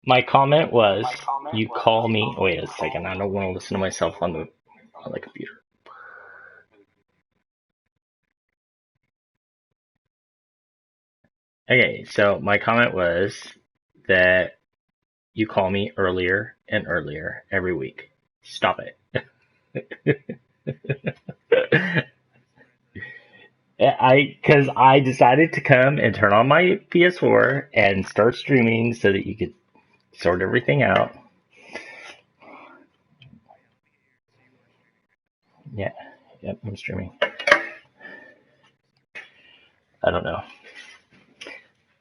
My comment was, you call me. Wait a second. I don't want to listen to myself on the computer. Okay, so my comment was that you call me earlier and earlier every week. Stop it. Because I decided to come and turn on my PS4 and start streaming so that you could sort everything out. Yeah, yep, I'm streaming. I don't know.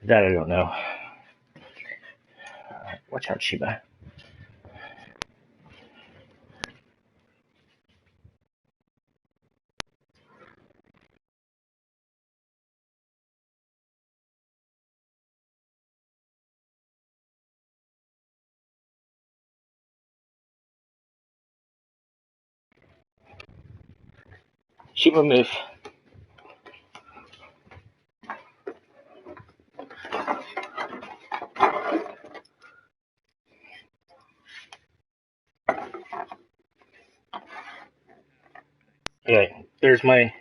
That I don't know. Watch out, Shiba. Shiba move. Okay, there's my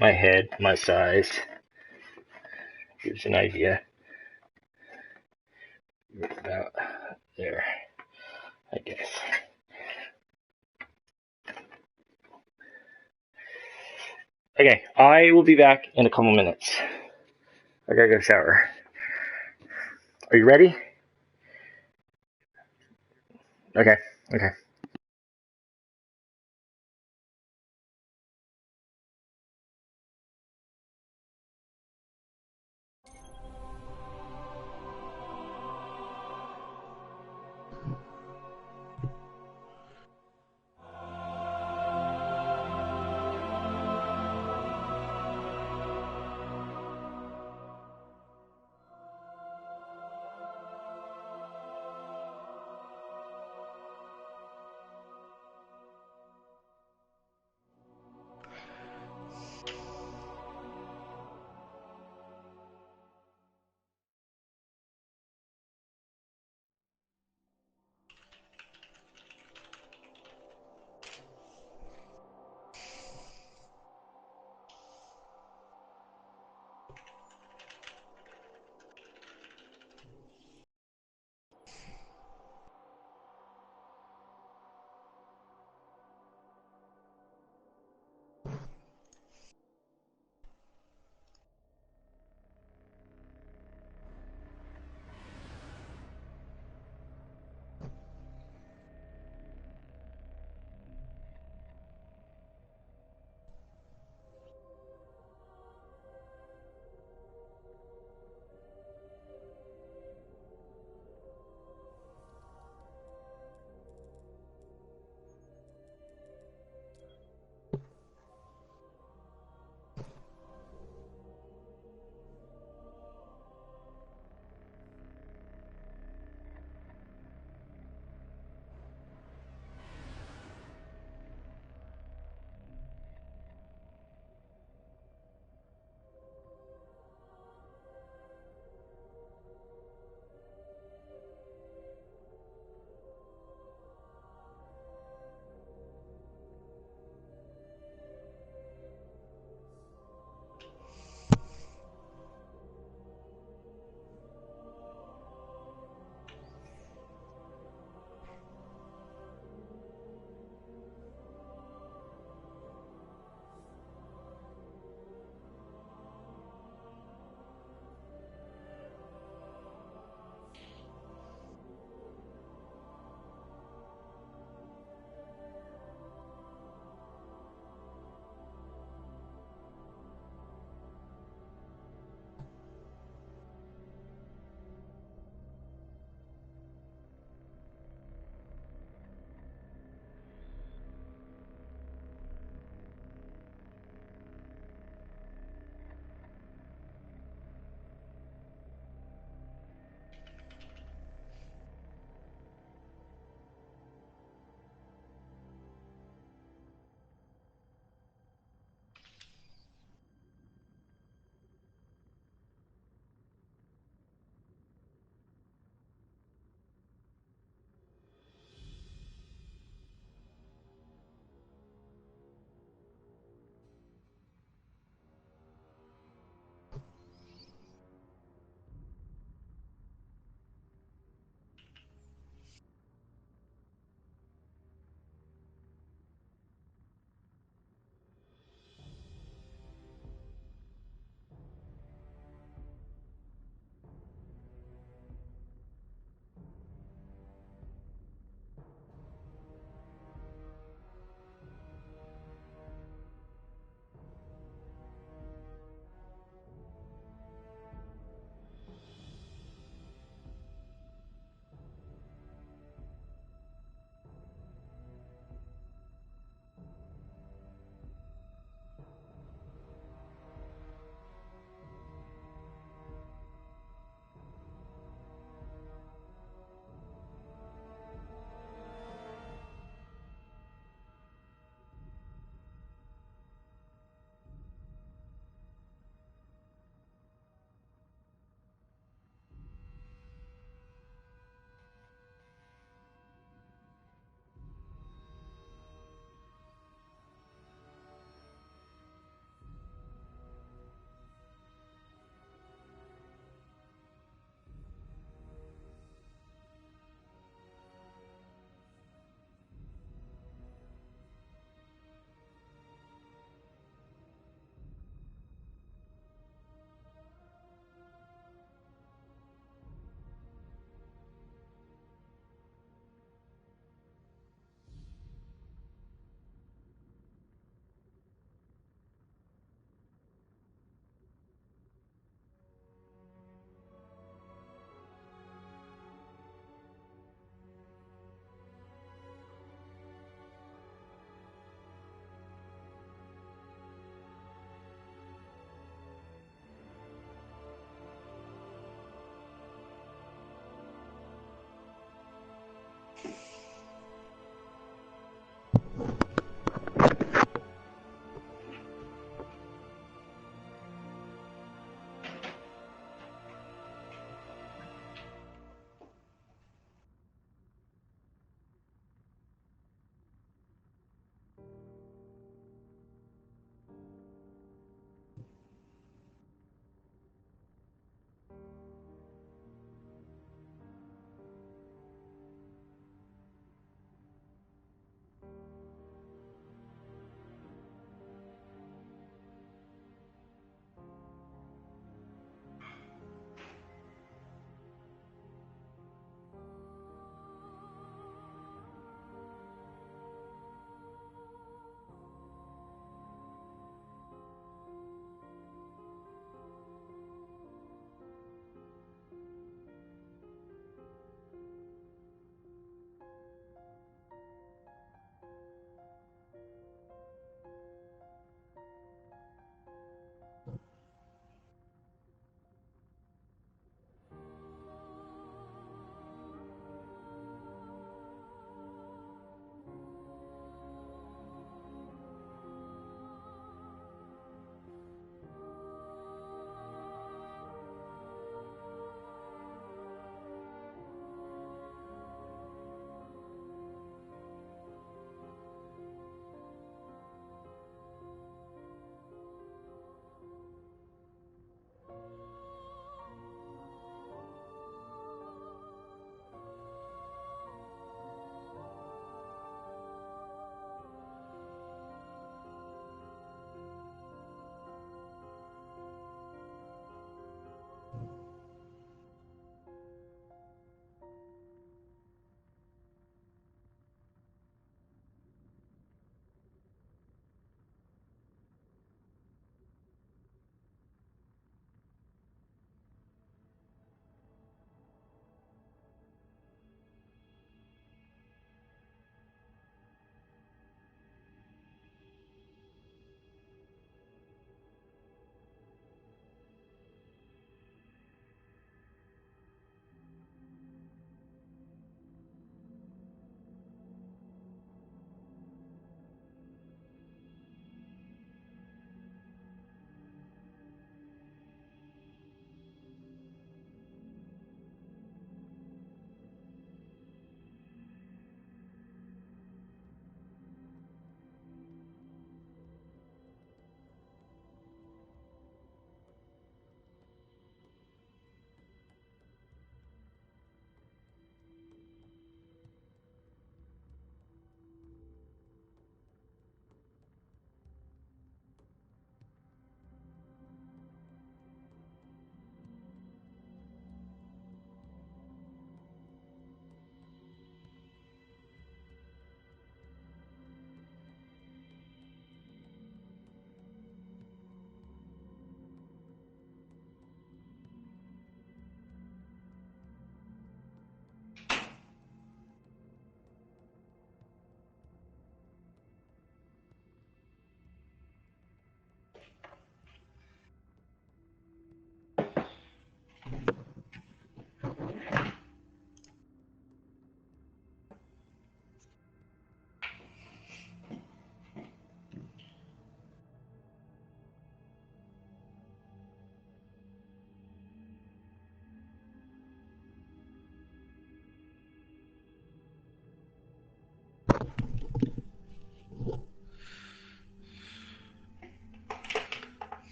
head, my size. Gives you an idea. About there, I guess. Okay, I will be back in a couple minutes. I gotta go shower. Are you ready? Okay, okay.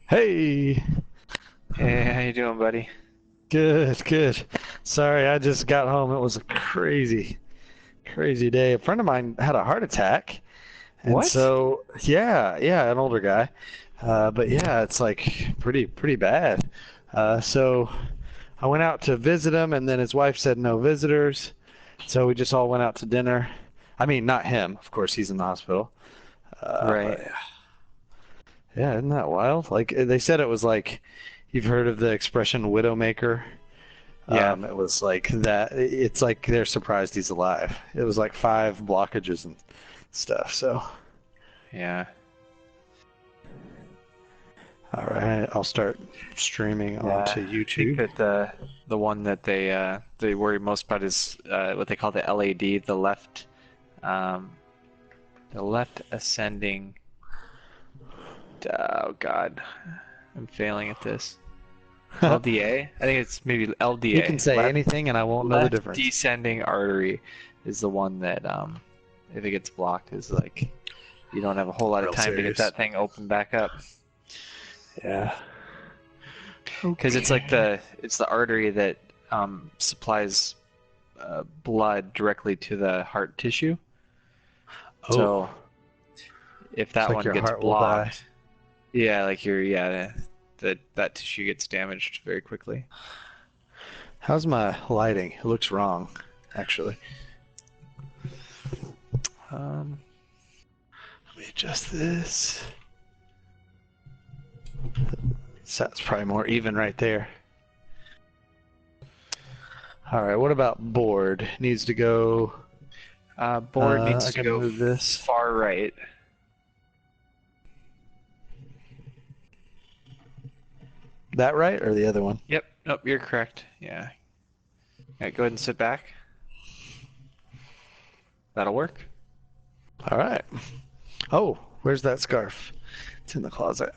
Hey, Hey, how you doing, buddy? good, good. Sorry, I just got home. It was a crazy, crazy day. A friend of mine had a heart attack, and What? so yeah, an older guy. But yeah, it's like pretty bad. So I went out to visit him, and then his wife said no visitors. So we just all went out to dinner. I mean, not him, of course, he's in the hospital. Right. But yeah, isn't that wild? Like they said, it was like you've heard of the expression "widowmaker." Yeah. It was like that. It's like they're surprised he's alive. It was like five blockages and stuff. So, Yeah. all right, I'll start streaming Yeah. onto I think YouTube. that the one that they worry most about is what they call the LAD, um the left ascending. Oh God, I'm failing at this. LDA? I think it's maybe You can LDA. say anything, and I won't know the Left difference. descending artery is the one that if it gets blocked is like you don't have a whole lot of Real time to get serious. that thing open back up. Yeah. Because it's like Okay. it's the artery that supplies blood directly to the heart tissue. Oh, So if it's that like one your gets heart will die. blocked, yeah, like that tissue gets damaged very quickly. How's my lighting? It looks wrong, actually. Um, Let me adjust this. So that's probably more even right there. All right, what about board? Needs to go. Board needs I to can go move this. far right. That right or the other one? Yep, nope, you're correct. Yeah. Yeah, go ahead and sit back. That'll work. All right. Oh, where's that scarf? It's in the closet.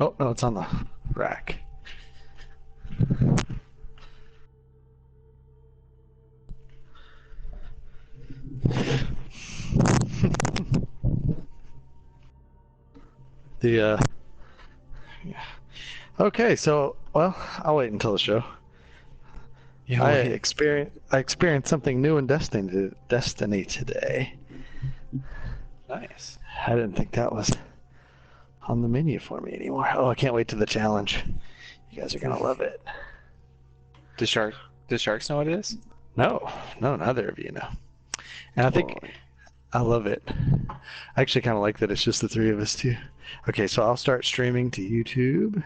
Oh, no, it's on the rack. The yeah. Okay, so well, I'll wait until the show. Yeah, I wait. experienced something new in Destiny today. Nice. I didn't think that was on the menu for me anymore. Oh, I can't wait to the challenge. You guys are gonna love it. Does shark does sharks know what it is? No, no, neither of you know. And I think Totally. I love it. I actually kind of like that it's just the three of us too. Okay, so I'll start streaming to YouTube.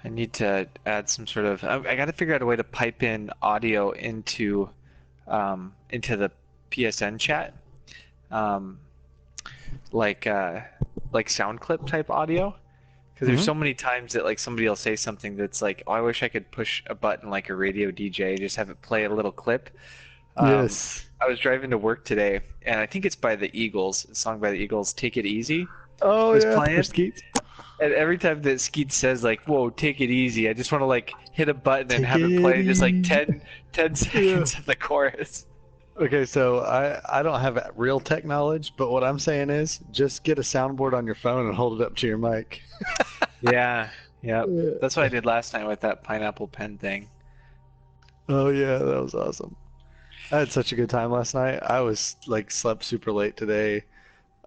I need to add some sort of. I got to figure out a way to pipe in audio into the PSN chat, um, like uh, like sound clip type audio. Because there's Hmm. so many times that like somebody will say something that's like, oh, I wish I could push a button like a radio DJ, just have it play a little clip. Um, Yes. I was driving to work today, and I think it's by the Eagles, a song by the Eagles, "Take It Easy," Oh was yeah, for playing. Skeet. And every time that Skeet says like, "Whoa, take it easy," I just want to like hit a button and Take have it it play just like easy. 10 Yeah. seconds of the chorus. Okay, so I don't have real tech knowledge, but what I'm saying is just get a soundboard on your phone and hold it up to your mic. Yeah, yep. Yeah. That's what I did last night with that pineapple pen thing. Oh yeah, that was awesome. I had such a good time last night. I was like slept super late today.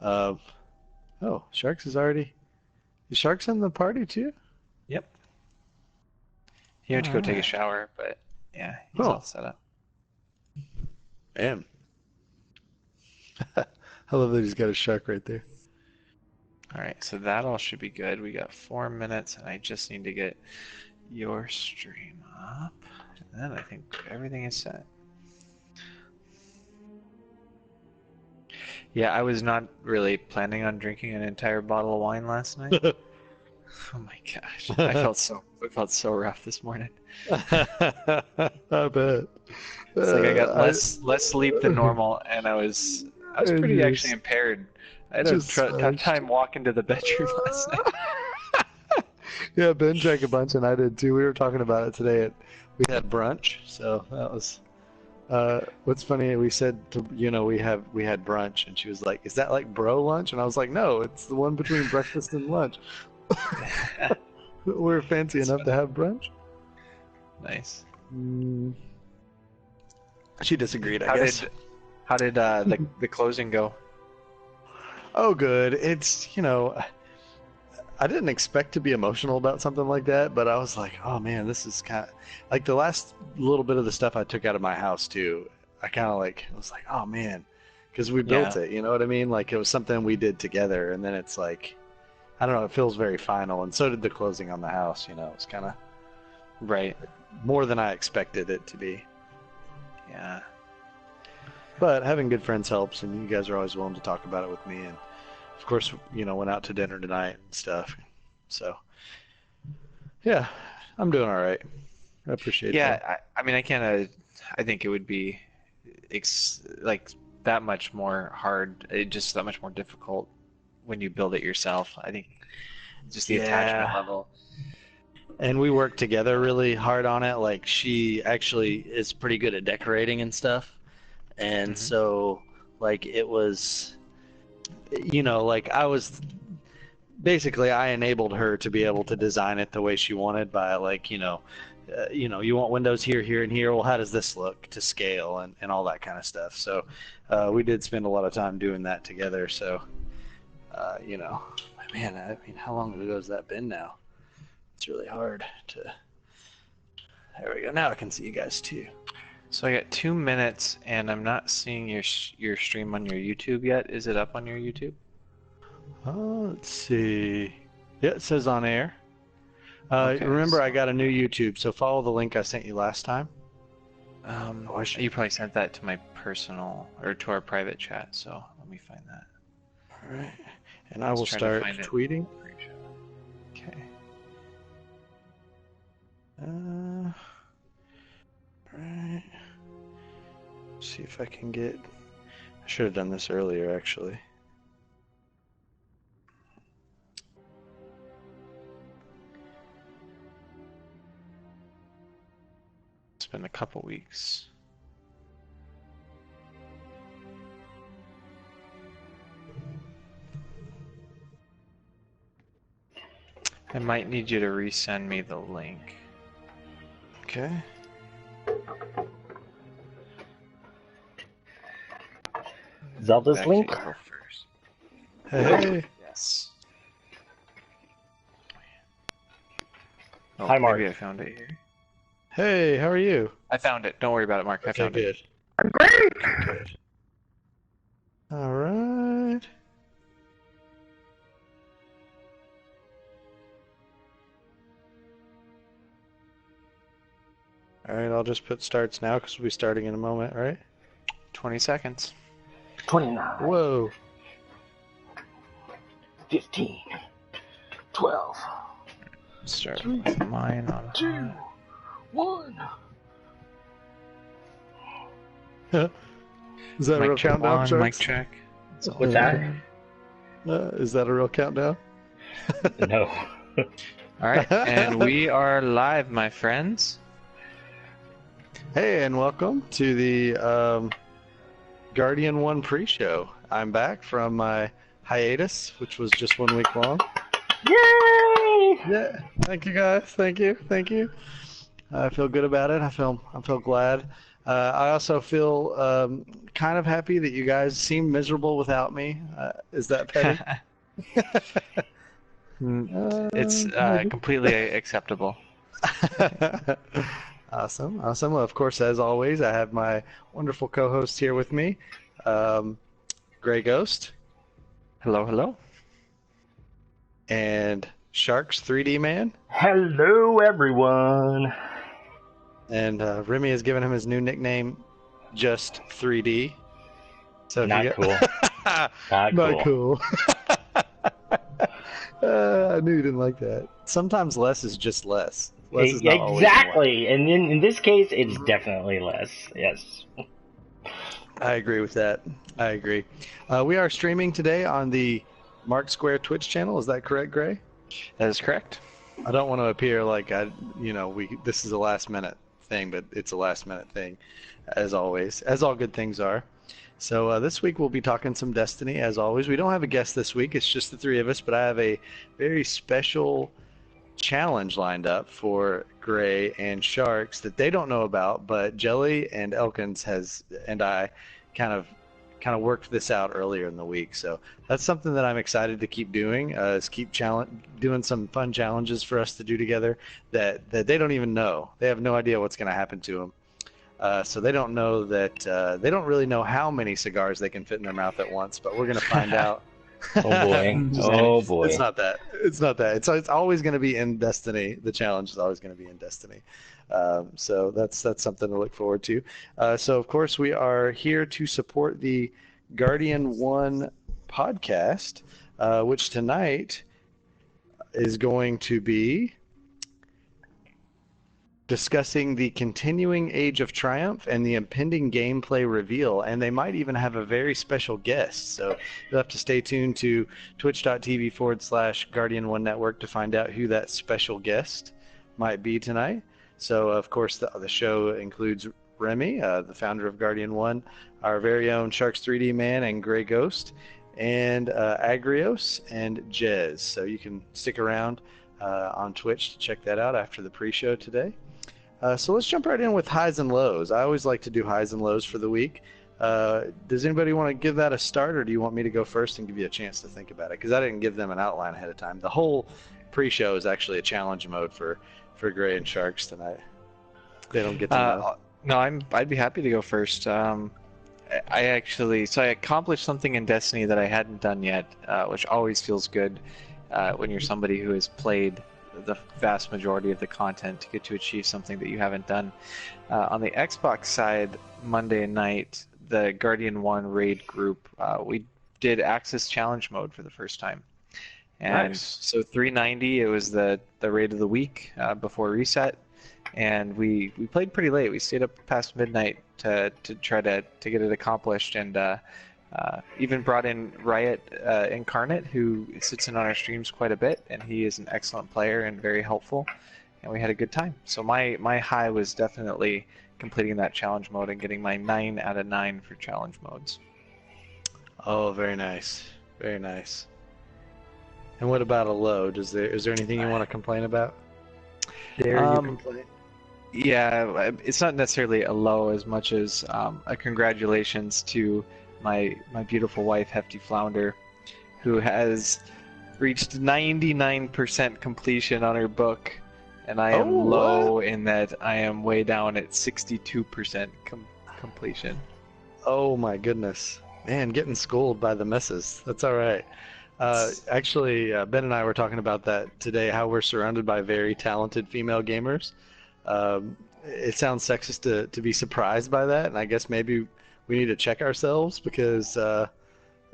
Um, oh, Sharks is already. Is Sharks in the party too? Yep. He All went to go take a right. shower, but yeah, he's all Cool. set up. Man, I love that he's got a shark right there. All right, so that all should be good. We got 4 minutes, and I just need to get your stream up, and then I think everything is set. Yeah, I was not really planning on drinking an entire bottle of wine last night. Oh my gosh, I felt so rough this morning. I bet. It's like I got I less sleep than normal, and I was and pretty you're actually impaired. I had a just tough smashed. time walking to the bedroom last night. Yeah, Ben drank a bunch, and I did too. We were talking about it today. We had brunch, so that was. What's funny? We said we had brunch, and she was like, "Is that like bro lunch?" And I was like, "No, it's the one between breakfast and lunch." We're fancy enough to have brunch. Nice. She disagreed, I How guess. how did the closing go? Oh, good. It's, I didn't expect to be emotional about something like that, but I was like, oh man, this is kind of like the last little bit of the stuff I took out of my house too. I was like, oh man, because we built Yeah. it, you know what I mean? Like it was something we did together, and then it's like, I don't know, it feels very final, and so did the closing on the house. It's kind of Right. more than I expected it to be. Yeah. But having good friends helps, and you guys are always willing to talk about it with me, and of course, went out to dinner tonight and stuff. So, yeah, I'm doing all right. I appreciate that. Yeah. I mean, I kind of. I think it would be, like that much more hard. Just that much more difficult when you build it yourself. I think just the attachment Yeah. level. And we worked together really hard on it. Like she actually is pretty good at decorating and stuff. And Mhm. so like it was like I was basically I enabled her to be able to design it the way she wanted by like, you want windows here, here, and here. Well, how does this look to scale and all that kind of stuff. So we did spend a lot of time doing that together. So, man, I mean, how long ago has that been now? It's really hard to. There we go. Now I can see you guys too. So I got 2 minutes, and I'm not seeing your stream on your YouTube yet. Is it up on your YouTube? Let's see. Yeah, it says on air. Okay, Remember, so- I got a new YouTube, so follow the link I sent you last time. You probably sent that to my personal or to our private chat. So let me find that. All right. And I Let's will try to start find it. tweeting. Okay. All right. See if I can get. I should have done this earlier, actually. It's been a couple weeks. I might need you to resend me the link. Okay. Zelda's Actually, link. go first. Hey. Yes. Oh, Hi, Mark. maybe I found it here. Hey, how are you? I found it. Don't worry about it, Mark. I Okay, found good. it. I'm great. Good. All right. All right, I'll just put starts now because we'll be starting in a moment, right? 20 seconds. 29, Whoa. 15, 12, Start 3, with mine on 2, 1. Is that a real mic check countdown, one, Sharks? mic check. What's that? Is that a real countdown? No. All right, and we are live, my friends. Hey, and welcome to the Guardian One pre-show. I'm back from my hiatus, which was just 1 week long. Yay! Yeah, thank you guys. Thank you. I feel good about it. I feel glad. I also feel kind of happy that you guys seem miserable without me. Is that petty? It's Maybe. completely acceptable. Awesome. Well, of course, as always, I have my wonderful co-host here with me, Gray Ghost Hello, hello. and Sharks 3D Man. Hello, everyone. And Remy has given him his new nickname, Just 3D. So if Not you cool. Not Not cool. cool. I knew you didn't like that. Sometimes less is just less. Less is not always more. Exactly. And in this case, it's definitely less. Yes. I agree with that. I agree. We are streaming today on the Mark Square Twitch channel. Is that correct, Gray? That is correct. I don't want to appear like this is a last minute thing, but it's a last minute thing, as always, as all good things are. So this week we'll be talking some Destiny, as always. We don't have a guest this week. It's just the three of us, but I have a very special challenge lined up for Gray and Sharks that they don't know about, but Jelly and Elkins and I kind of worked this out earlier in the week. So that's something that I'm excited to keep doing. Is keep doing some fun challenges for us to do together that they don't even know. They have no idea what's going to happen to them. So they don't know that they don't really know how many cigars they can fit in their mouth at once, but we're going to find out. Oh boy. Just Oh kidding. boy. It's not that. It's not that. It's always going to be in Destiny. The challenge is always going to be in Destiny. So that's something to look forward to. So of course we are here to support the Guardian One podcast, which tonight is going to be discussing the continuing Age of Triumph and the impending gameplay reveal, and they might even have a very special guest. So you'll have to stay tuned to twitch.tv/Guardian One Network to find out who that special guest might be tonight. So, of course, the show includes Remy, the founder of Guardian One, our very own Sharks 3D Man and Grey Ghost, and Agrios and Jez. So you can stick around on Twitch to check that out after the pre-show today. So let's jump right in with highs and lows. I always like to do highs and lows for the week. Does anybody want to give that a start, or do you want me to go first and give you a chance to think about it? Because I didn't give them an outline ahead of time. The whole pre-show is actually a challenge mode for Gray and Sharks tonight. They don't get to know. No, I'd be happy to go first. I accomplished something in Destiny that I hadn't done yet, which always feels good when you're somebody who has played the vast majority of the content to get to achieve something that you haven't done. On the Xbox side, Monday night, the Guardian 1 raid group, we did Access Challenge mode for the first time. And Nice. So 390, it was the raid of the week before reset. And we played pretty late. We stayed up past midnight to try to get it accomplished, and even brought in Riot Incarnate, who sits in on our streams quite a bit, and he is an excellent player and very helpful, and we had a good time. So my high was definitely completing that challenge mode and getting my 9 out of 9 for challenge modes. Oh, very nice. Very nice. And what about a low? Is there anything you want to complain about? Dare you complain? Yeah, it's not necessarily a low as much as a congratulations to my beautiful wife, Hefty Flounder, who has reached 99% completion on her book, and I am low in that I am way down at 62% completion. Oh my goodness. Man, getting schooled by the missus. That's all right. Actually, Ben and I were talking about that today, how we're surrounded by very talented female gamers. It sounds sexist to be surprised by that, and I guess maybe we need to check ourselves, because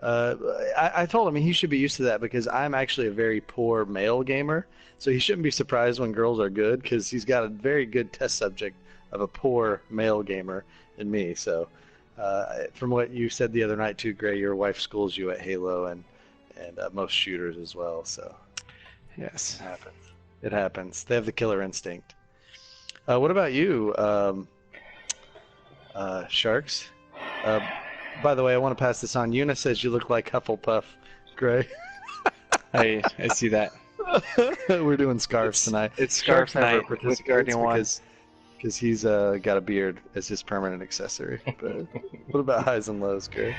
I told him he should be used to that, because I'm actually a very poor male gamer, so he shouldn't be surprised when girls are good, because he's got a very good test subject of a poor male gamer in me. So from what you said the other night too, Gray, your wife schools you at Halo and most shooters as well. So Yes, it happens. They have the killer instinct. What about you, Sharks? By the way, I want to pass this on. Una says you look like Hufflepuff, Gray. I see that. We're doing scarves tonight. It's scarf night with Guardian One. Because he's got a beard as his permanent accessory. But what about highs and lows, Gray?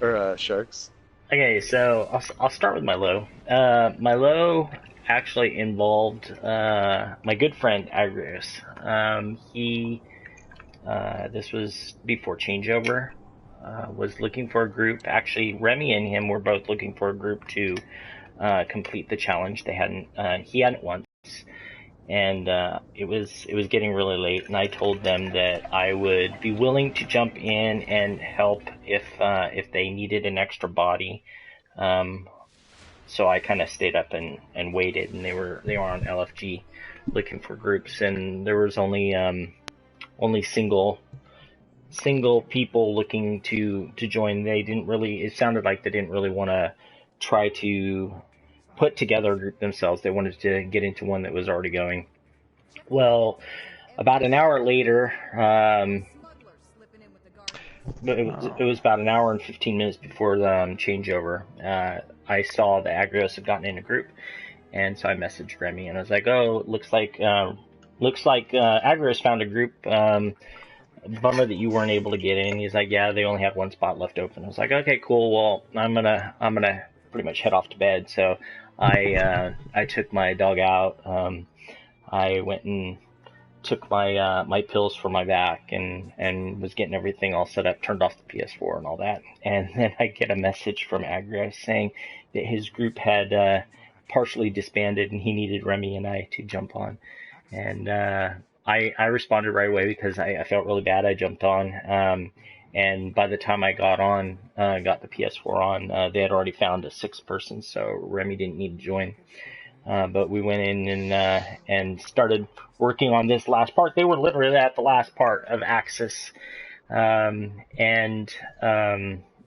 Or Sharks? Okay, so I'll start with my low. My low actually involved my good friend Agrius. This was before changeover. Was looking for a group. Actually, Remy and him were both looking for a group to complete the challenge. He hadn't once, and it was getting really late. And I told them that I would be willing to jump in and help if they needed an extra body. So I kind of stayed up and waited, and they were on LFG looking for groups, and there was only single people looking to join. It sounded like they didn't really want to try to put together a group themselves. They wanted to get into one that was already going. Well, about an hour later, It was about an hour and 15 minutes before the changeover. I saw the Agrios had gotten in a group, and so I messaged Remy and I was like, "Oh, it looks like Agrios found a group. Bummer that you weren't able to get in." He's like, "Yeah, they only have one spot left open." I was like, "Okay, cool. Well, I'm gonna pretty much head off to bed." So I took my dog out. I went and took my pills for my back and was getting everything all set up, turned off the PS4 and all that. And then I get a message from Agrios saying that his group had partially disbanded and he needed Remy and I to jump on. And I responded right away because I felt really bad. I jumped on. And by the time I got the PS4 on, they had already found a sixth person, so Remy didn't need to join. But we went in and started working on this last part. They were literally at the last part of Axis, and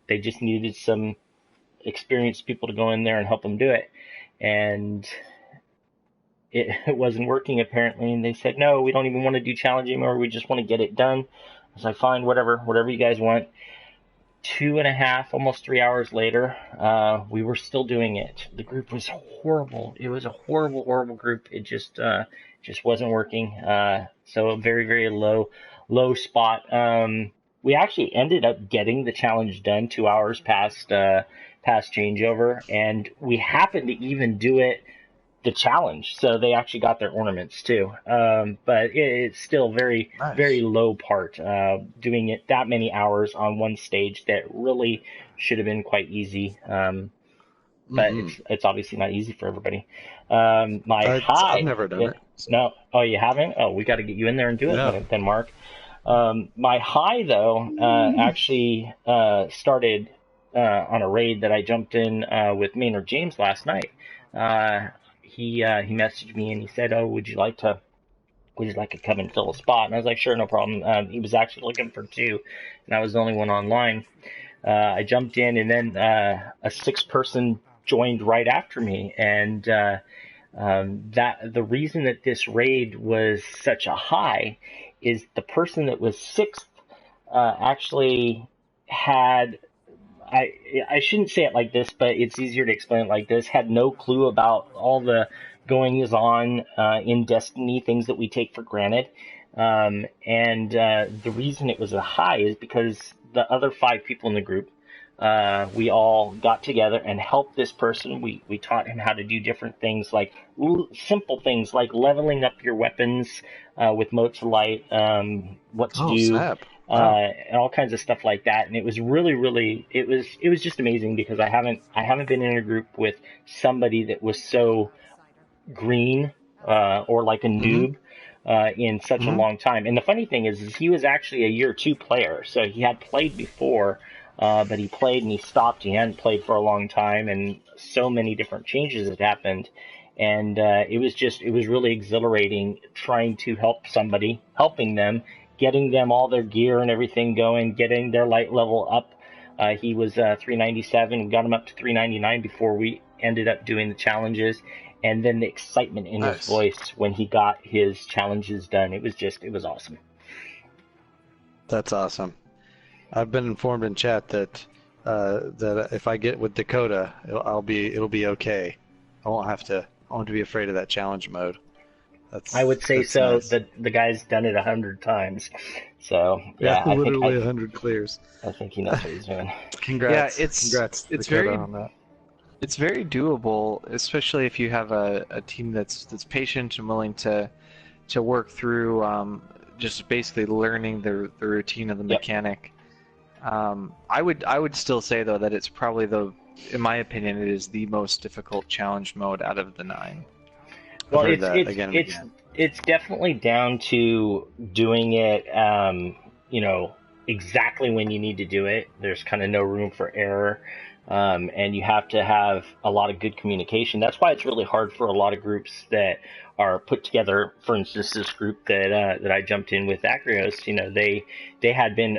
they just needed some experienced people to go in there and help them do it. And it wasn't working apparently, and they said, "No, we don't even want to do challenge anymore. We just want to get it done." I was like, "Fine, whatever you guys want." 2.5, almost 3 hours later, we were still doing it. The group was horrible. It was a horrible, horrible group. It just wasn't working. So a very, very low spot. We actually ended up getting the challenge done 2 hours past changeover, and we happened to even do it the challenge, so they actually got their ornaments too. But it's still very, Nice. very low part. Doing it that many hours on one stage that really should have been quite easy. But it's obviously not easy for everybody. I've never done it. No, oh, you haven't? Oh, we got to get you in there and do it then, Mark. My high though actually started on a raid that I jumped in with Maynard James last night. He messaged me and he said, "Oh, would you like to come and fill a spot?" And I was like, "Sure, no problem." He was actually looking for 2, and I was the only one online. I jumped in, and then a 6th person joined right after me, and that the reason that this raid was such a high is the person that was 6th actually had. I shouldn't say it like this, but it's easier to explain it like this. Had no clue about all the goings on in Destiny, things that we take for granted. And the reason it was a high is because the other 5 people in the group, we all got together and helped this person. We taught him how to do different things, like simple things like leveling up your weapons with motes of light, what to do. Snap. Wow. And all kinds of stuff like that. And it was really, really, it was just amazing because I haven't been in a group with somebody that was so green, or like a noob, in such a long time. And the funny thing is he was actually a year 2 player. So he had played before, but he played and he stopped. He hadn't played for a long time, and so many different changes had happened. And, it was really exhilarating trying to helping them, getting them all their gear and everything going, getting their light level up. He was 397. We got him up to 399 before we ended up doing the challenges. And then the excitement in his voice when he got his challenges done. It was awesome. That's awesome. I've been informed in chat that if I get with Dakota, it'll be okay. I won't have to be afraid of that challenge mode. I would say so. Nice. The guy's done it 100 times, so yeah, literally 100 clears. I think he knows what he's doing. Congrats! Yeah, Congrats, it's Dakota, very on that. It's very doable, especially if you have a team that's patient and willing to work through just basically learning the routine of the mechanic. I would still say though that it's probably in my opinion, it is the most difficult challenge mode out of the 9. Well, it's definitely down to doing it, exactly when you need to do it. There's kind of no room for error, and you have to have a lot of good communication. That's why it's really hard for a lot of groups that are put together. For instance, this group that I jumped in with, Acrios, they had been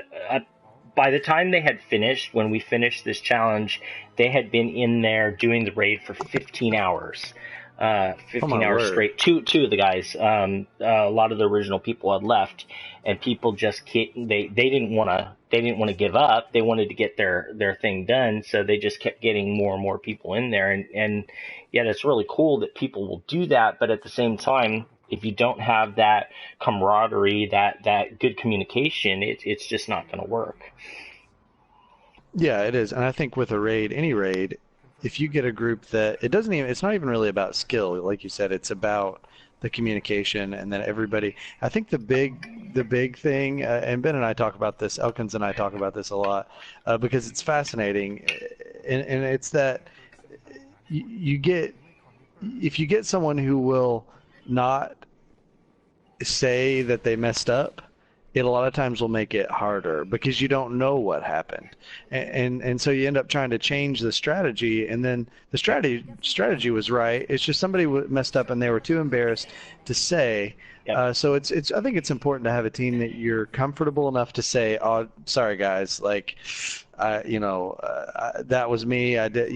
by the time they had finished, when we finished this challenge, they had been in there doing the raid for 15 hours. Oh my 15 hours word. straight. Two of the guys, a lot of the original people had left, and people just they didn't want to give up. They wanted to get their thing done, so they just kept getting more and more people in there. And yeah, it's really cool that people will do that, but at the same time, if you don't have that camaraderie, that good communication, it's just not going to work. Yeah, it is. And I think with a raid, any raid, if you get a group that it's not even really about skill, like you said, it's about the communication and then everybody. I think the big thing, and Ben and I talk about this, Elkins and I talk about this a lot, because it's fascinating, and it's that you get if you get someone who will not say that they messed up, it a lot of times will make it harder because you don't know what happened, and so you end up trying to change the strategy, and then the strategy was right. It's just somebody messed up and they were too embarrassed to say. Yep. So it's I think it's important to have a team that you're comfortable enough to say, "Oh, sorry guys, like, that was me. I did,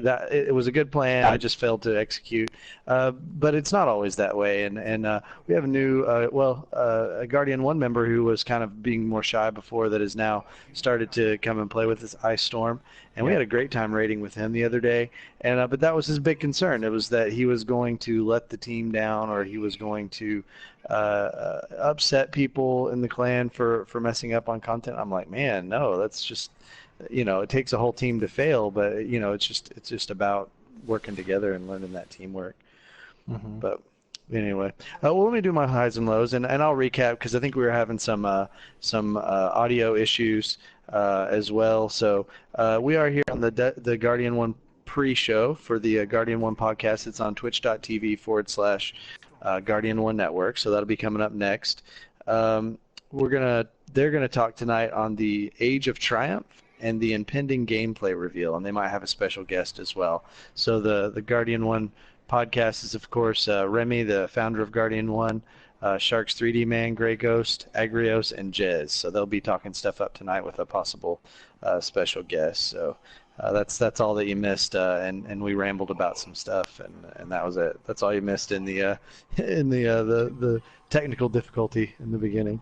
that it was a good plan. I just failed to execute." But it's not always that way, and we have a new, a Guardian 1 member who was kind of being more shy before that has now started to come and play with this Ice Storm, and we had a great time raiding with him the other day. And but that was his big concern. It was that he was going to let the team down, or he was going to upset people in the clan for messing up on content. I'm like, man, no, that's just, it takes a whole team to fail, but it's just about working together and learning that teamwork. Mm-hmm. But anyway, well, let me do my highs and lows, and I'll recap because I think we were having some audio issues as well. So we are here on the Guardian One pre-show for the Guardian One podcast. It's on twitch.tv/Guardian One Network. So that'll be coming up next. They're gonna talk tonight on the Age of Triumph and the impending gameplay reveal, and they might have a special guest as well. So the Guardian One podcast is, of course, Remy, the founder of Guardian One, Sharks 3D Man, Grey Ghost, Agrios, and Jez. So they'll be talking stuff up tonight with a possible special guest. So that's all that you missed, and we rambled about some stuff, and that was it. That's all you missed in the the technical difficulty in the beginning.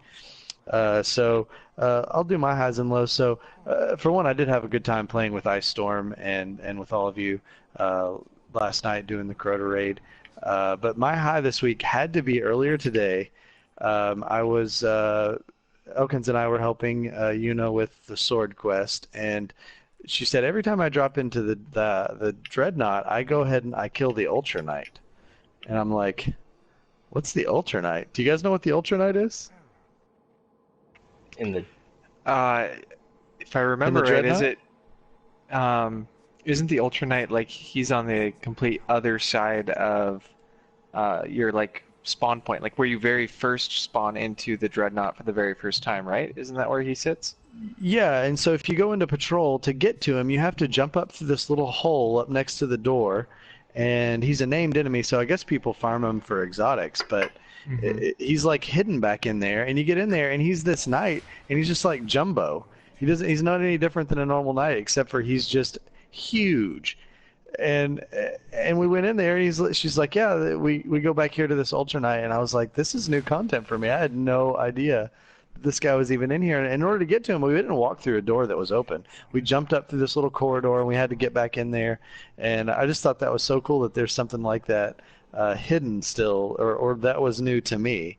So I'll do my highs and lows. So for one, I did have a good time playing with Ice Storm and with all of you last night doing the Crota raid. But my high this week had to be earlier today. I was Elkins and I were helping Yuna with the sword quest, and she said every time I drop into the Dreadnought, I go ahead and I kill the Ultra Knight. And I'm like, what's the Ultra Knight? Do you guys know what the Ultra Knight is? In the If I remember right, is Dreadnought? it isn't the Ultra Knight like he's on the complete other side of your like spawn point, like where you very first spawn into the Dreadnought for the very first time, right? Isn't that where he sits? Yeah, and so if you go into patrol, to get to him, you have to jump up through this little hole up next to the door, and he's a named enemy, so I guess people farm him for exotics, but he's like hidden back in there, and you get in there, and he's this knight, and he's just like Jumbo. He's not any different than a normal knight, except for he's just huge. And we went in there, and she's like, yeah, we go back here to this Ultra Knight, and I was like, this is new content for me. I had no idea this guy was even in here. And in order to get to him, we didn't walk through a door that was open. We jumped up through this little corridor, and we had to get back in there. And I just thought that was so cool that there's something like that hidden still, or that was new to me.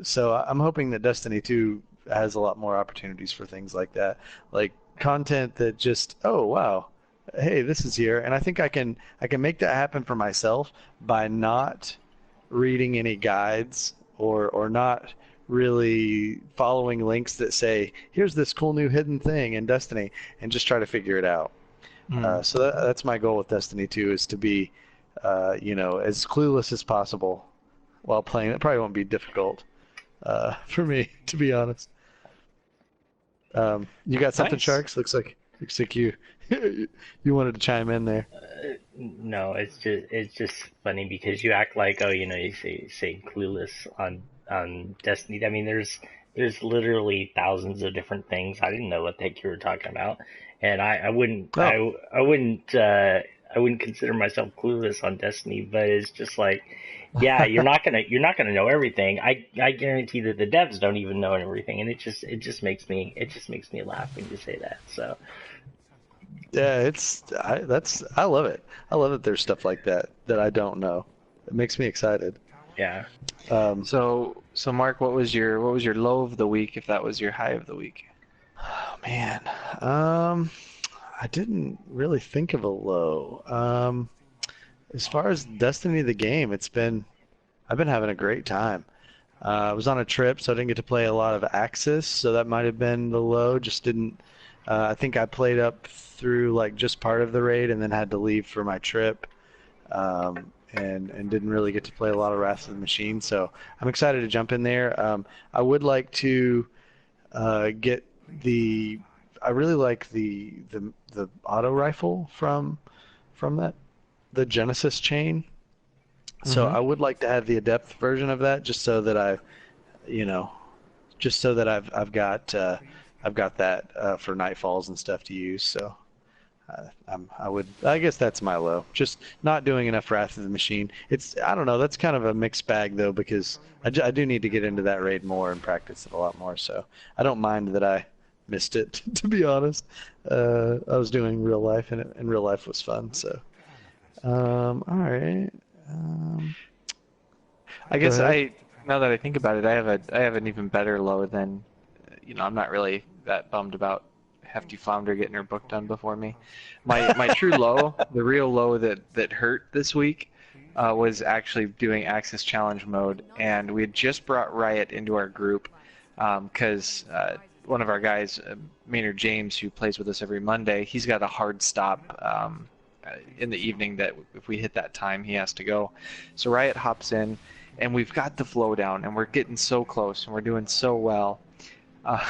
So I'm hoping that Destiny 2 has a lot more opportunities for things like that, like content that just, oh wow, hey, this is here. And I think I can make that happen for myself by not reading any guides or not really following links that say, here's this cool new hidden thing in Destiny, and just try to figure it out. So that's my goal with Destiny 2, is to be, as clueless as possible while playing. It probably won't be difficult for me, to be honest. You got something, Nice. Sharks? Looks like you you wanted to chime in there. No, it's just funny because you act like, oh, you say clueless on Destiny. I mean, there's literally thousands of different things. I didn't know what the heck you were talking about, and I wouldn't I wouldn't consider myself clueless on Destiny, but it's just like, yeah, you're not gonna know everything. I guarantee that the devs don't even know everything, and it just makes me laugh when you say that. So Yeah, I love it. I love that there's stuff like that that I don't know. It makes me excited. yeah. So Mark, what was your low of the week if that was your high of the week? Oh man, I didn't really think of a low. As far as Destiny the game, I've been having a great time. I was on a trip, so I didn't get to play a lot of Axis, so that might have been the low. Just didn't. I think I played up through like just part of the raid, and then had to leave for my trip, and didn't really get to play a lot of Wrath of the Machine. So I'm excited to jump in there. I would like to get the. I really like the auto rifle from the Genesis chain. So Mm-hmm. I would like to have the adept version of that, just so that you know, just so that I've got that for nightfalls and stuff to use. So I guess that's my low. Just not doing enough Wrath of the Machine. I don't know. That's kind of a mixed bag though, because I do need to get into that raid more and practice it a lot more. So I don't mind that I missed it. To be honest, I was doing real life, and real life was fun. So all right. Um, I Go guess ahead. now that I think about it, I have an even better low than, I'm not really that bummed about Hefty Flounder getting her book done before me. My true low, the real low that hurt this week, was actually doing Access Challenge mode, and we had just brought Riot into our group, because one of our guys, Maynard James, who plays with us every Monday, he's got a hard stop in the evening that if we hit that time, he has to go. So Riot hops in, and we've got the flow down, and we're getting so close, and we're doing so well. Uh,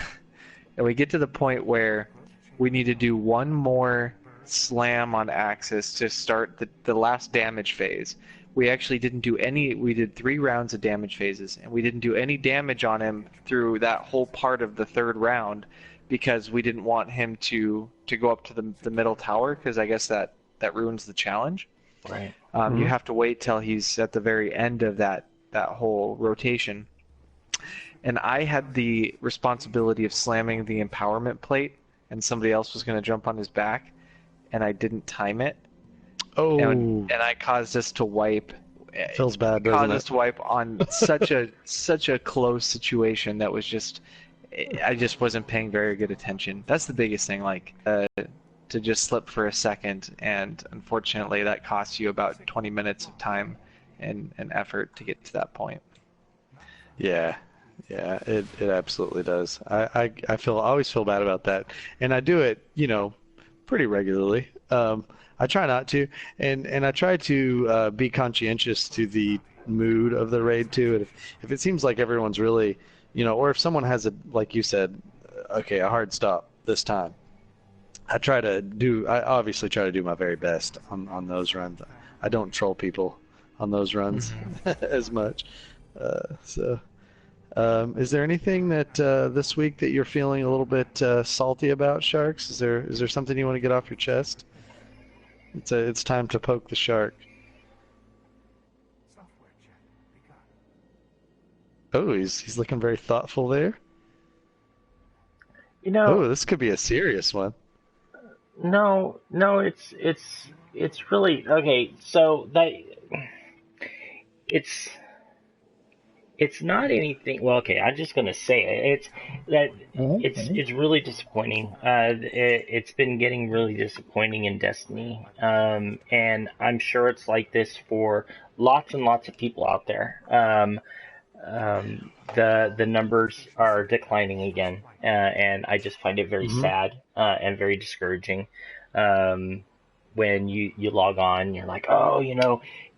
and we get to the point where we need to do one more slam on Axis to start the last damage phase. We actually didn't do any, we did 3 rounds of damage phases, and we didn't do any damage on him through that whole part of the 3rd round because we didn't want him to go up to the middle tower, because I guess that ruins the challenge. Right. You have to wait till he's at the very end of that whole rotation. And I had the responsibility of slamming the empowerment plate, and somebody else was going to jump on his back, and I didn't time it, Oh, and I caused us to wipe. feels bad, doesn't Caused us it? to wipe on such a close situation that was just, I just wasn't paying very good attention. That's the biggest thing, like to just slip for a second, and unfortunately that costs you about 20 minutes of time and effort to get to that point. Yeah, yeah, it absolutely does. I always feel bad about that, and I do it, pretty regularly. I try not to, and I try to be conscientious to the mood of the raid too. And if it seems like everyone's really, or if someone has like you said, okay, a hard stop this time, I obviously try to do my very best on those runs. I don't troll people on those runs as much. So, is there anything that this week that you're feeling a little bit salty about, Sharks? Is there something you want to get off your chest? It's time to poke the shark. Oh, he's looking very thoughtful there. You know, Oh, this could be a serious one. no, it's really okay. So that it's it's not anything. Well, okay, I'm just gonna say it. It's that it's really disappointing. It's been getting really disappointing in Destiny, and I'm sure it's like this for lots and lots of people out there. The numbers are declining again, and I just find it very Hmm. sad and very discouraging. When you log on, you're like, oh,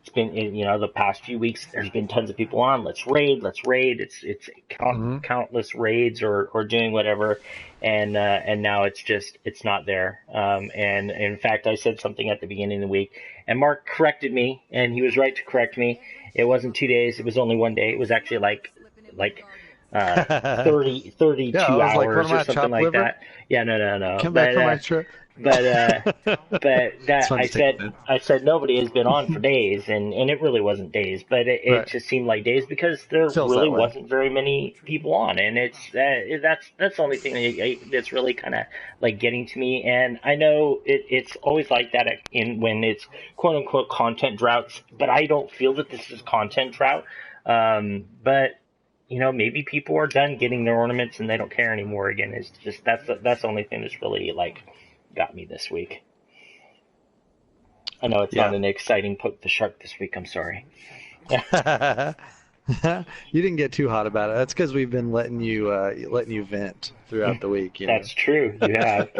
it's been the past few weeks. There's been tons of people on. Let's raid, let's raid. It's Hmm. countless raids or doing whatever, and now it's not there. And in fact, I said something at the beginning of the week, and Mark corrected me, and he was right to correct me. It wasn't 2 days. It was only one day. It was actually like 30, Yeah, I 32 was like, what hours am or I, something chopped like liver? that. Yeah, no. Come back from my trip. But It's that fun to take a minute. I said nobody has been on for days, and it really wasn't days, but it Right. just seemed like days because there Feels really that way. wasn't very many people on, and that's the only thing that's really kind of like getting to me. And I know it's always like that in when it's quote unquote content droughts, but I don't feel that this is content drought. But maybe people are done getting their ornaments and they don't care anymore again. It's just that's the only thing that's really like got me this week. I know it's not Yeah. an exciting poke the shark this week. I'm sorry. You didn't get too hot about it. That's because we've been letting you vent throughout the week. That's true. You have.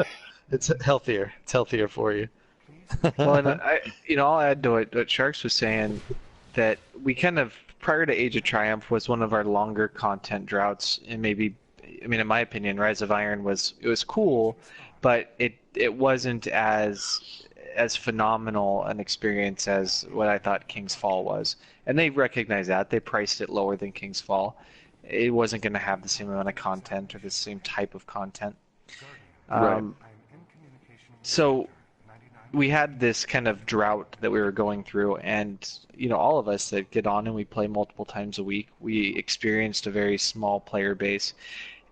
It's healthier. It's healthier for you. Well, and I'll add to what Sharks was saying that we kind of prior to Age of Triumph was one of our longer content droughts, and maybe, I mean, in my opinion, Rise of Iron was cool, but it wasn't as phenomenal an experience as what I thought King's Fall was, and they recognized that. They priced it lower than King's Fall. It wasn't going to have the same amount of content or the same type of content. Right. So we had this kind of drought that we were going through, and all of us that get on and we play multiple times a week, we experienced a very small player base.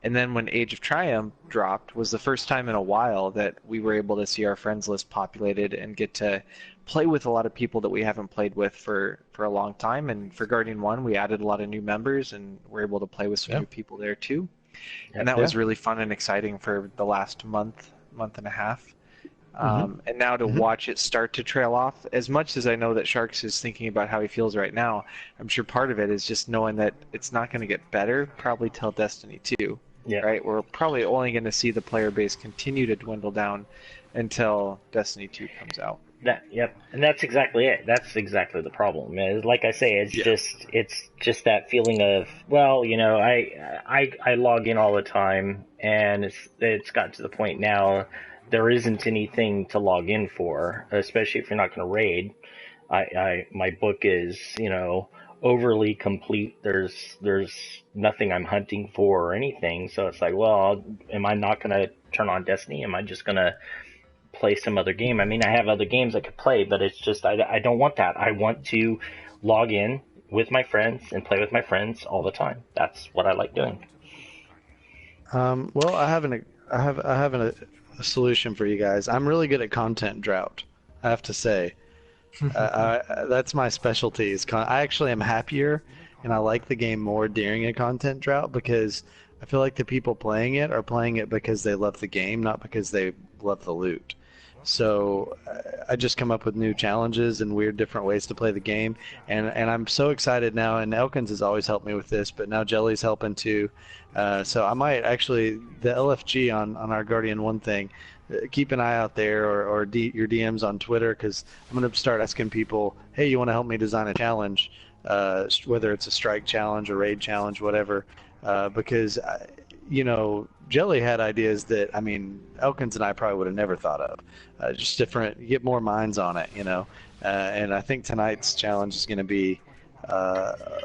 And then when Age of Triumph dropped was the first time in a while that we were able to see our friends list populated and get to play with a lot of people that we haven't played with for a long time. And for Guardian 1, we added a lot of new members and we're able to play with some new people there too. And that was really fun and exciting for the last month and a half. And now to watch it start to trail off, as much as I know that Sharks is thinking about how he feels right now, I'm sure part of it is just knowing that it's not going to get better probably till Destiny 2. Yeah. Right? We're probably only going to see the player base continue to dwindle down until Destiny 2 comes out. Yep, and that's exactly it. That's exactly the problem. Like I say, it's just that feeling of, well, I log in all the time, and it's got to the point now there isn't anything to log in for, especially if you're not going to raid. My book is overly complete. There's nothing I'm hunting for or anything. So it's like, well, am I not going to turn on Destiny? Am I just going to play some other game? I mean, I have other games I could play, but it's just I don't want that. I want to log in with my friends and play with my friends all the time. That's what I like doing. Well, I have a solution for you guys. I'm really good at content drought, I have to say. That's my specialty. I actually am happier, and I like the game more during a content drought because I feel like the people playing it are playing it because they love the game, not because they love the loot. So I just come up with new challenges and weird different ways to play the game, and I'm so excited now. And Elkins has always helped me with this, but now Jelly's helping too. So I might actually the LFG on our Guardian 1 thing. Keep an eye out there, or your DMs on Twitter, because I'm going to start asking people, hey, you want to help me design a challenge, whether it's a strike challenge, a raid challenge, whatever, because Jelly had ideas that, I mean, Elkins and I probably would have never thought of. Just different, get more minds on it, and I think tonight's challenge is going to be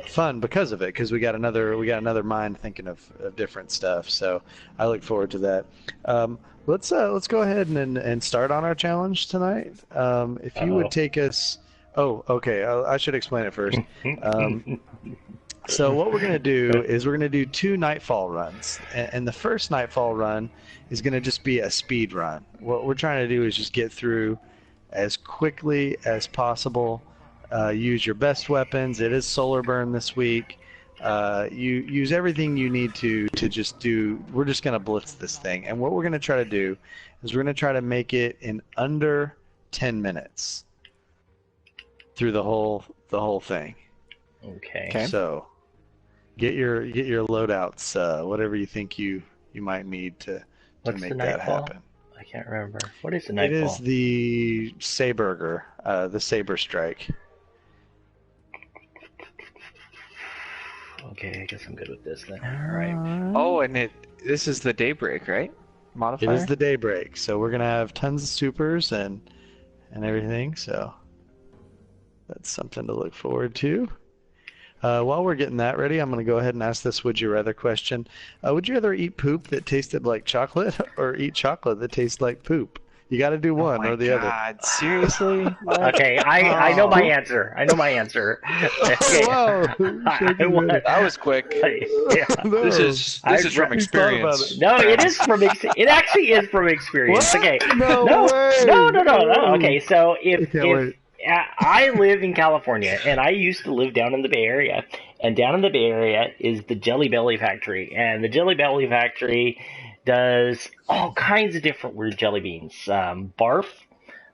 fun because of it, because we got another mind thinking of different stuff. So I look forward to that. Let's go ahead and start on our challenge tonight. If you would take us. Oh, okay. I should explain it first. So what we're going to do is we're going to do 2 Nightfall runs, and the first Nightfall run is going to just be a speed run. What we're trying to do is just get through as quickly as possible. Use your best weapons. It is solar burn this week. You use everything you need to just do. We're just going to blitz this thing, and what we're going to try to do is we're going to try to make it in under 10 minutes through the whole thing. Okay. So get your loadouts, whatever you think you might need to make that happen. I can't remember. What is the Nightfall? It is the Saberger, the Saber Strike. Okay, I guess I'm good with this then. All right. Oh, and this is the Daybreak, right? Modifier? It is the Daybreak, so we're gonna have tons of supers and everything. So that's something to look forward to. While we're getting that ready, I'm going to go ahead and ask this would you rather question. Would you rather eat poop that tasted like chocolate or eat chocolate that tastes like poop? You got to do Oh one my or the God, seriously? Okay, I know my answer. I know my answer. Okay. Wow. I want, That was quick. yeah. No. This is I'd from ra- You thought about experience. it. No, it is from it actually is from experience. What? Okay. No No, way. no. Okay, so I can't wait. I live in California and I used to live down in the Bay Area, and down in the Bay Area is the Jelly Belly factory, and the Jelly Belly factory does all kinds of different weird jelly beans, barf.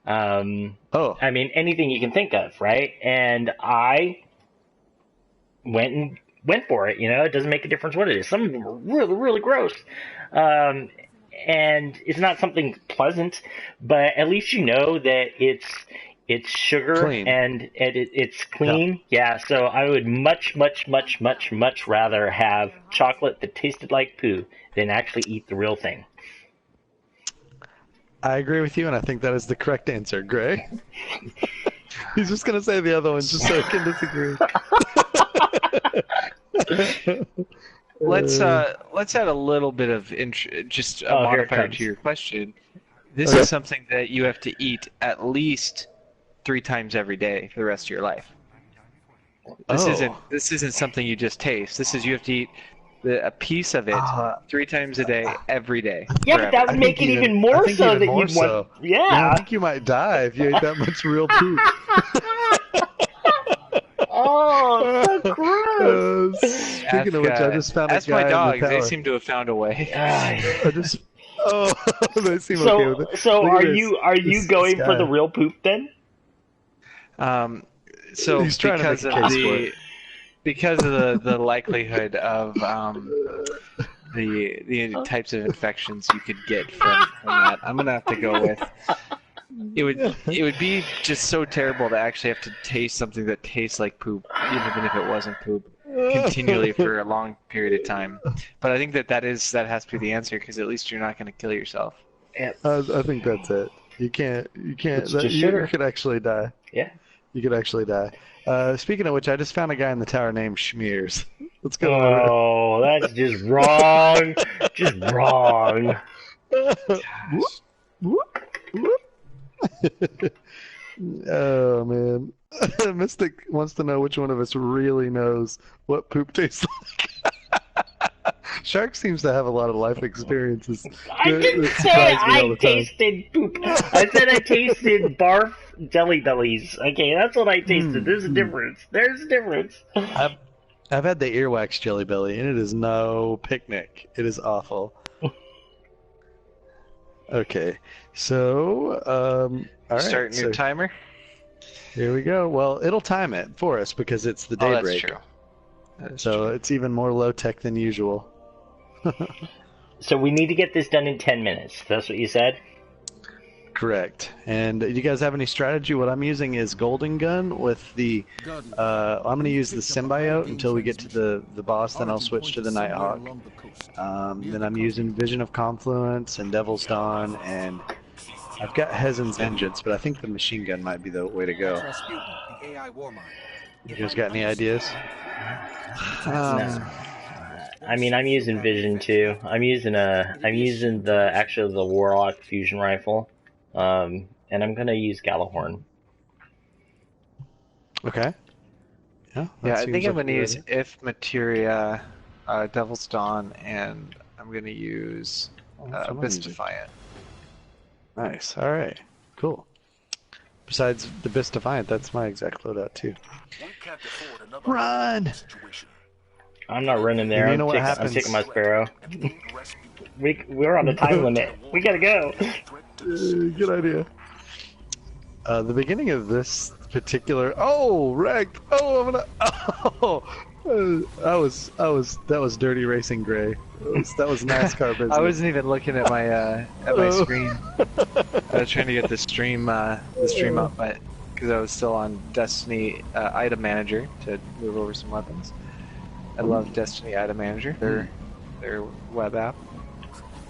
Oh. I mean anything you can think of, right? And I went for it. It doesn't make a difference what it is. Some of them are really, really gross. Um, and it's not something pleasant, but at least you know that it's sugar Clean. and it's clean. Yeah, so I would much rather have chocolate that tasted like poo than actually eat the real thing. I agree with you, and I think that is the correct answer, Gray. He's just going to say the other one just so he can disagree. Let's add a little bit of just a Oh, here it modifier comes. to your question. This Okay. is something that you have to eat at least 3 times every day for the rest of your life. This Oh. isn't something you just taste. You have to eat a piece of it 3 times a day, every day. Yeah, but that forever. would make it even more so that you'd want. I Yeah. think you might die if you ate that much real poop. Oh, so gross. Speaking of which, I just found a Ask guy my in the dogs. They tower. seem to have found a way. I just. Oh, they seem okay with it. So Look at are this. you This going for guy. the real poop then? So He's trying to make a case for it. because of the likelihood of the types of infections you could get from that, I'm gonna have to go with it would be just so terrible to actually have to taste something that tastes like poop, even if it wasn't poop, continually for a long period of time. But I think that has to be the answer, because at least you're not going to kill yourself. I think that's it. You can't. It's That, just you sugar. could actually die. Yeah. You could actually die. Speaking of which, I just found a guy in the tower named Schmears. Let's go. Oh, that's just wrong. Just wrong. Gosh. Whoop, whoop. Oh man, Mystic wants to know which one of us really knows what poop tastes like. Shark seems to have a lot of life experiences. I didn't That say surprise me all I the time. tasted poop. I said I tasted barf jelly bellies. Okay, that's what I tasted. There's a difference. There's a difference. I've had the earwax jelly belly, and it is no picnic. It is awful. Okay, so all right. Starting your timer. Here we go. Well, it'll time it for us because it's the Oh, daybreak. that's true. That is So true. it's even more low tech than usual. So we need to get this done in 10 minutes. That's what you said? Correct. And do you guys have any strategy? What I'm using is Golden Gun with the. I'm going to use the Symbiote until we get to the boss. Then I'll switch to the Nighthawk. Then I'm using Vision of Confluence and Devil's Dawn, and I've got Hezen's Vengeance, but I think the machine gun might be the way to go. You guys got any ideas? No. I mean, I'm using Vision too. I'm using the Warlock fusion rifle, and I'm gonna use Galahorn. Okay. Yeah. that Yeah, I seems think I'm like going to a use good idea. If Materia, Devil's Dawn, and I'm going to use Someone Abyss use it. Defiant. Nice. All right. Cool. Besides the Abyss Defiant, that's my exact loadout too. Run! I'm not running there. You know what I'm happens? taking my Sparrow. We're on a time limit. We gotta go. Good idea. The beginning of this particular. Oh, wrecked! Oh, I'm gonna. Oh, that was dirty racing, Gray. That was NASCAR business. I wasn't even looking at my Oh. screen. I was trying to get the stream up, but because I was still on Destiny Item Manager to move over some weapons. I love Destiny Item Manager. Their web app.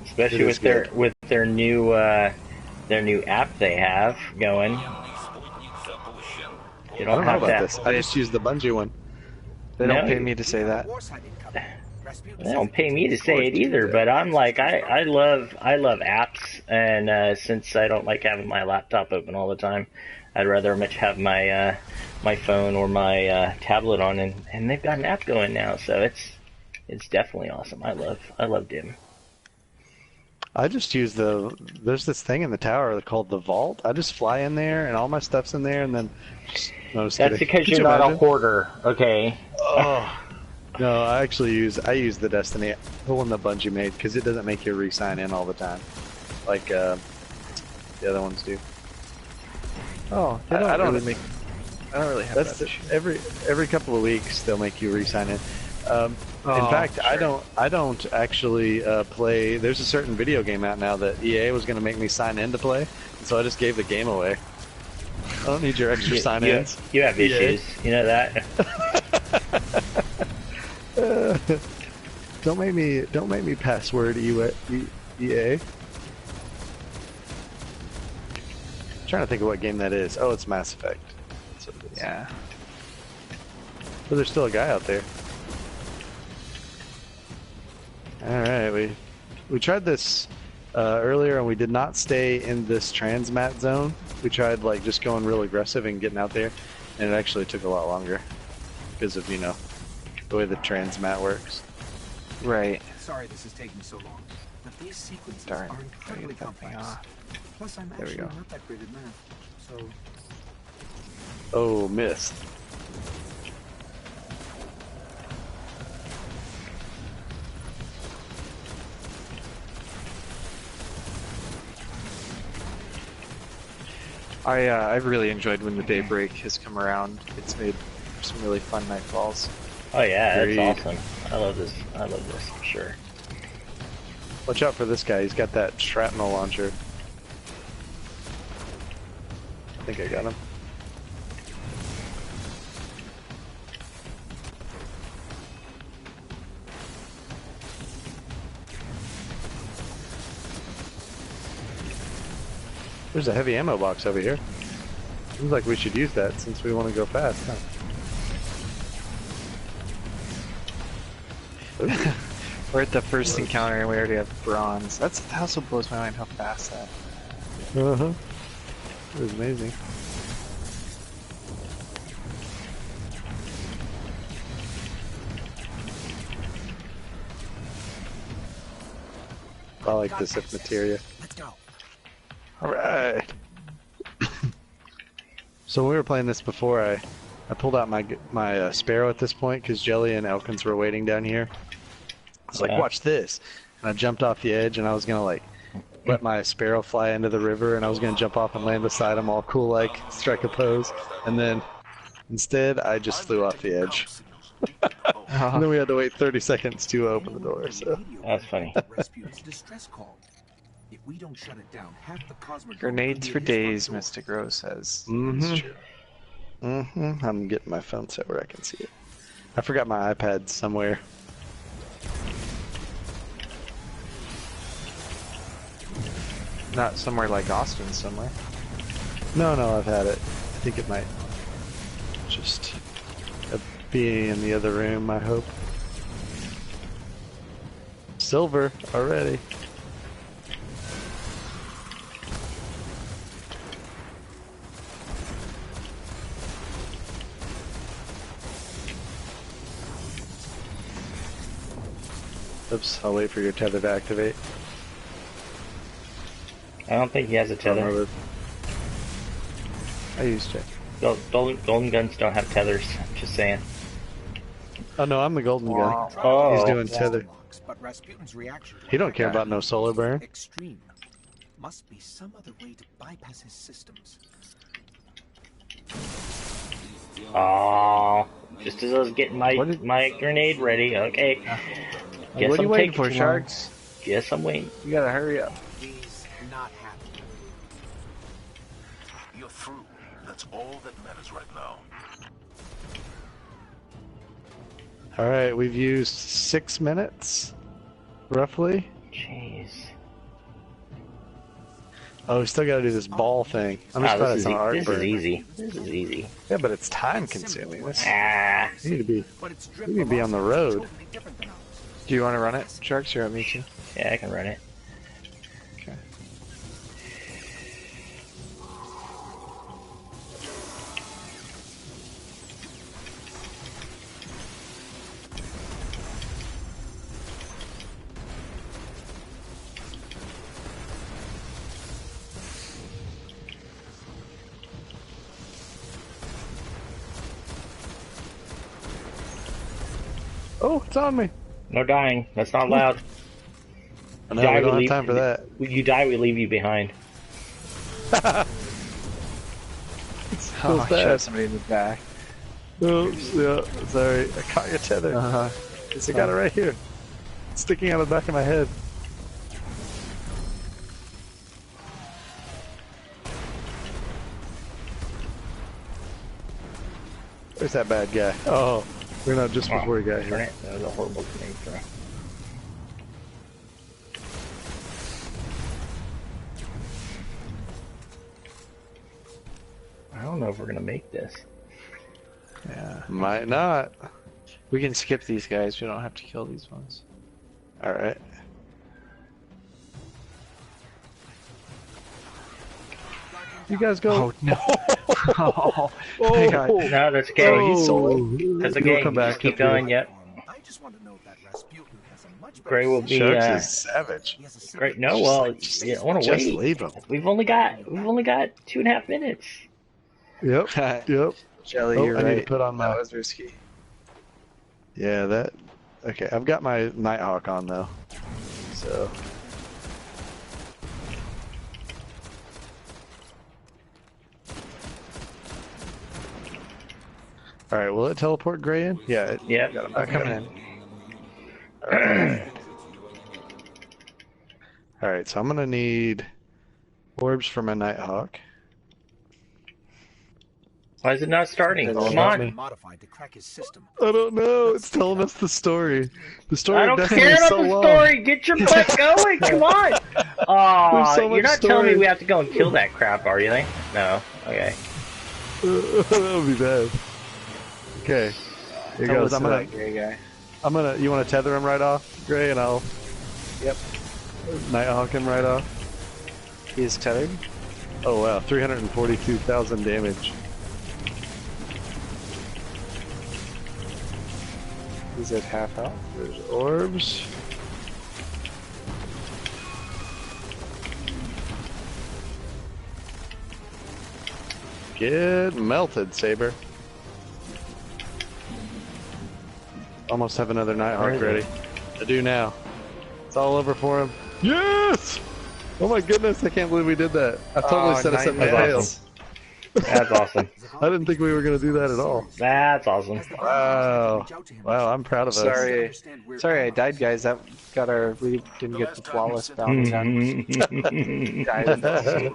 Especially It with is their new app they have going. You I don't know have about to. this. I just used the Bungie one. They don't pay me to say that. They don't pay me to say it either, but I'm like, I love apps, and since I don't like having my laptop open all the time, I'd rather much have my my phone or my tablet on, and they've got an app going now, so it's definitely awesome. I love Dim. I just use there's this thing in the tower called the vault. I just fly in there and all my stuff's in there, and then no, just That's kidding. because Could you're you not imagine? a hoarder, okay? Oh no, I use the Destiny, the one that Bungie made, because it doesn't make you re-sign in all the time, like the other ones do. Oh, I don't really have That's that issue. every couple of weeks they'll make you re-sign in. In fact, sure. I don't actually play. There's a certain video game out now that EA was going to make me sign in to play, and so I just gave the game away. I don't need your extra sign-ins. You have issues, you know that. Don't make me password EA. Trying to think of what game that is. Oh, it's Mass Effect. That's what it is. Yeah. But there's still a guy out there. Alright, we tried this earlier and we did not stay in this transmat zone. We tried like just going real aggressive and getting out there, and it actually took a lot longer because of, you know, the way the transmat works. Right. Sorry this is taking so long, but these sequences Darn. are incredibly Gotta get that thing complex. off. Plus, I'm There we actually go. not that great at math, so Oh, missed. I've really enjoyed when the daybreak has come around. It's made some really fun nightfalls. Oh yeah, Agreed. that's awesome. I love this for sure. Watch out for this guy. He's got that shrapnel launcher. I think I got him. There's a heavy ammo box over here. Seems like we should use that since we want to go fast, huh? We're at the first encounter and we already have bronze. That also blows my mind how fast that. Uh-huh. It was amazing. I like this if materia. let's go. Alright. So when we were playing this before, I pulled out my Sparrow at this point because Jelly and Elkins were waiting down here. I was like, Yeah. watch this. And I jumped off the edge and I was going to like let my Sparrow fly into the river and I was going to jump off and land beside him all cool like, strike a pose. And then instead I just flew off the edge. And then we had to wait 30 seconds to open the door. So That's funny. Rasputin's distress call. If we don't shut it down, half the Cosmodrome Grenades could for be at his days, front door. Mystic Rose says. Mhm. It's true. I'm getting my phone set where I can see it. I forgot my iPad somewhere. Not somewhere like Austin, somewhere. No, I've had it. I think it might just be in the other room, I hope. Silver already. Oops, I'll wait for your tether to activate. I don't think he has a tether. I used it. Golden guns don't have tethers. Just saying. Oh no, I'm the golden guy. Oh. He's doing tether. But Rasputin's reaction to He don't care about no solar burn. extreme. Must be some other way to bypass his systems. Oh, just as I was getting my grenade ready. Okay. Guess What are you I'm waiting taking for, too long. Sharks? Guess I'm waiting. You gotta hurry up. He's not happy. You're through. That's all that matters right now. Alright, we've used 6 minutes, roughly. Jeez. Oh, we still got to do this ball thing. I'm just Oh, glad this it's is on this is Artburn. easy. This is easy. Yeah, but it's time consuming. Ah, We need to be. But its We need to be on the road. totally different than ours. Do you want to run it, Sharks? You want me to? yeah, I can run it. Okay. Oh, it's on me. No dying. That's not allowed. I know, we don't have time for that. You die, we leave you behind. Oh, I bad. shot somebody in the back. Oops, yeah, sorry. I caught your tether. Uh-huh. I got it right here. It's sticking out of the back of my head. Where's that bad guy? Oh, we're not just before he got Darn here. it. That was a horrible grenade throw. I don't know if we're gonna make this. Yeah. Might not. We can skip these guys. We don't have to kill these ones. All right. You guys go. Oh no! Oh, I got- No, that's okay. Oh, he's sold. That's You'll okay. come You back just keep up here. going. Yep. I just want to know that Rasputin has a much better Gray will be. Sharks is savage. He has a Great. secret- No, well, yeah, I want to Just wait. leave him. We've only got 2.5 minutes. Yep. Yep. Jelly, Oh, you're I need to right. put on my. That was risky. Yeah, that. Okay, I've got my Nighthawk on though. So. All right, will it teleport Gray in? Yeah. Yep. Got him I'm back coming up. in. All right, so I'm gonna need orbs for my Nighthawk. Why is it not starting? Come Come help on. me. modified to crack his system. I don't know. It's telling us the story. The story I of don't Destiny care is about so the long. story. Get your butt going. Come on. There's so You're much not telling me story. we have to go and kill that crap, are you? No. Okay. That would be bad. Okay. Here Tell goes. us I'm gonna. that gray guy. You want to tether him right off, Gray, and I'll. Yep. Nighthawk him right off. He is tethered. Oh wow, 342,000 damage. He's at half health. There's orbs. Get melted, Saber. Almost have another Nighthawk ready. I do now. It's all over for him. Yes! Oh my goodness, I can't believe we did that. I totally set us up to 9 fail. minutes. That's awesome. I didn't think we were going to do that at all. That's awesome. Wow. Wow, I'm proud of us. Sorry, I died, guys. That got our. We didn't get the flawless bounty on. Died.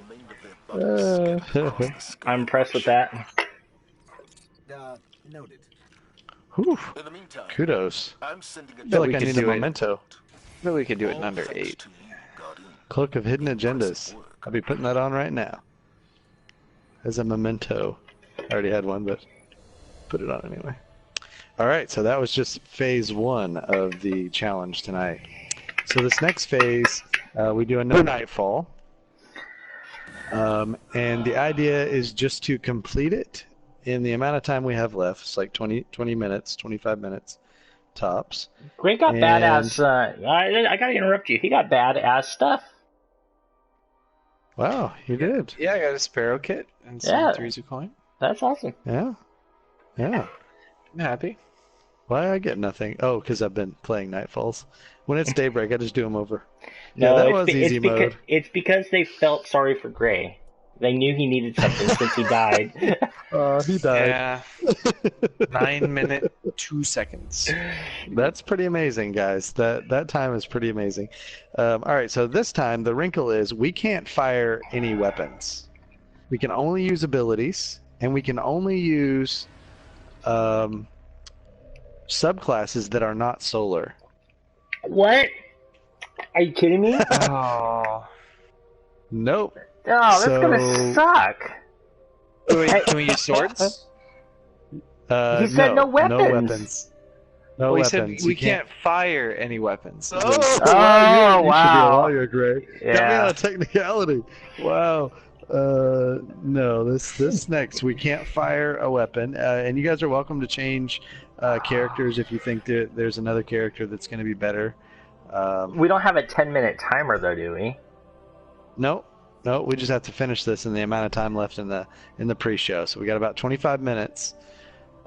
I'm impressed with that. Noted. Whew. In the meantime, Kudos. I'm sending a I feel we like I could need a do it. memento. But we could do it in under 8. Cloak of Hidden Agendas. I'll be putting that on right now. As a memento. I already had one, but put it on anyway. Alright, so that was just phase 1 of the challenge tonight. So this next phase, we do a no nightfall. And the idea is just to complete it in the amount of time we have left. It's like 20 minutes, 25 minutes tops. Gray got And- badass. I gotta interrupt you. He got badass stuff. Wow, you did. Yeah, I got a sparrow kit and some Yeah. 3s of coin. That's awesome. Yeah. Yeah. I'm happy. Why I get nothing? Oh, because I've been playing Nightfalls. When it's daybreak, I just do them over. No, yeah, that it's, was easy mode. It's because they felt sorry for Gray. They knew he needed something since he died. He died. Yeah. 9 minutes, 2 seconds. That's pretty amazing, guys. That time is pretty amazing. All right, so this time the wrinkle is we can't fire any weapons. We can only use abilities, and we can only use subclasses that are not solar. What? Are you kidding me? Oh. Nope. Oh, that's So- gonna suck. Can we use swords? He said no weapons. No weapons. No Well, he weapons. said we can't fire any weapons. Oh, Oh, wow, you should be a wow. lawyer, Greg. Got me Yeah. on a technicality. Wow. No, this next. We can't fire a weapon. And you guys are welcome to change characters if you think that there's another character that's going to be better. We don't have a 10-minute timer though, do we? No, we just have to finish this in the amount of time left in the pre-show. So we got about 25 minutes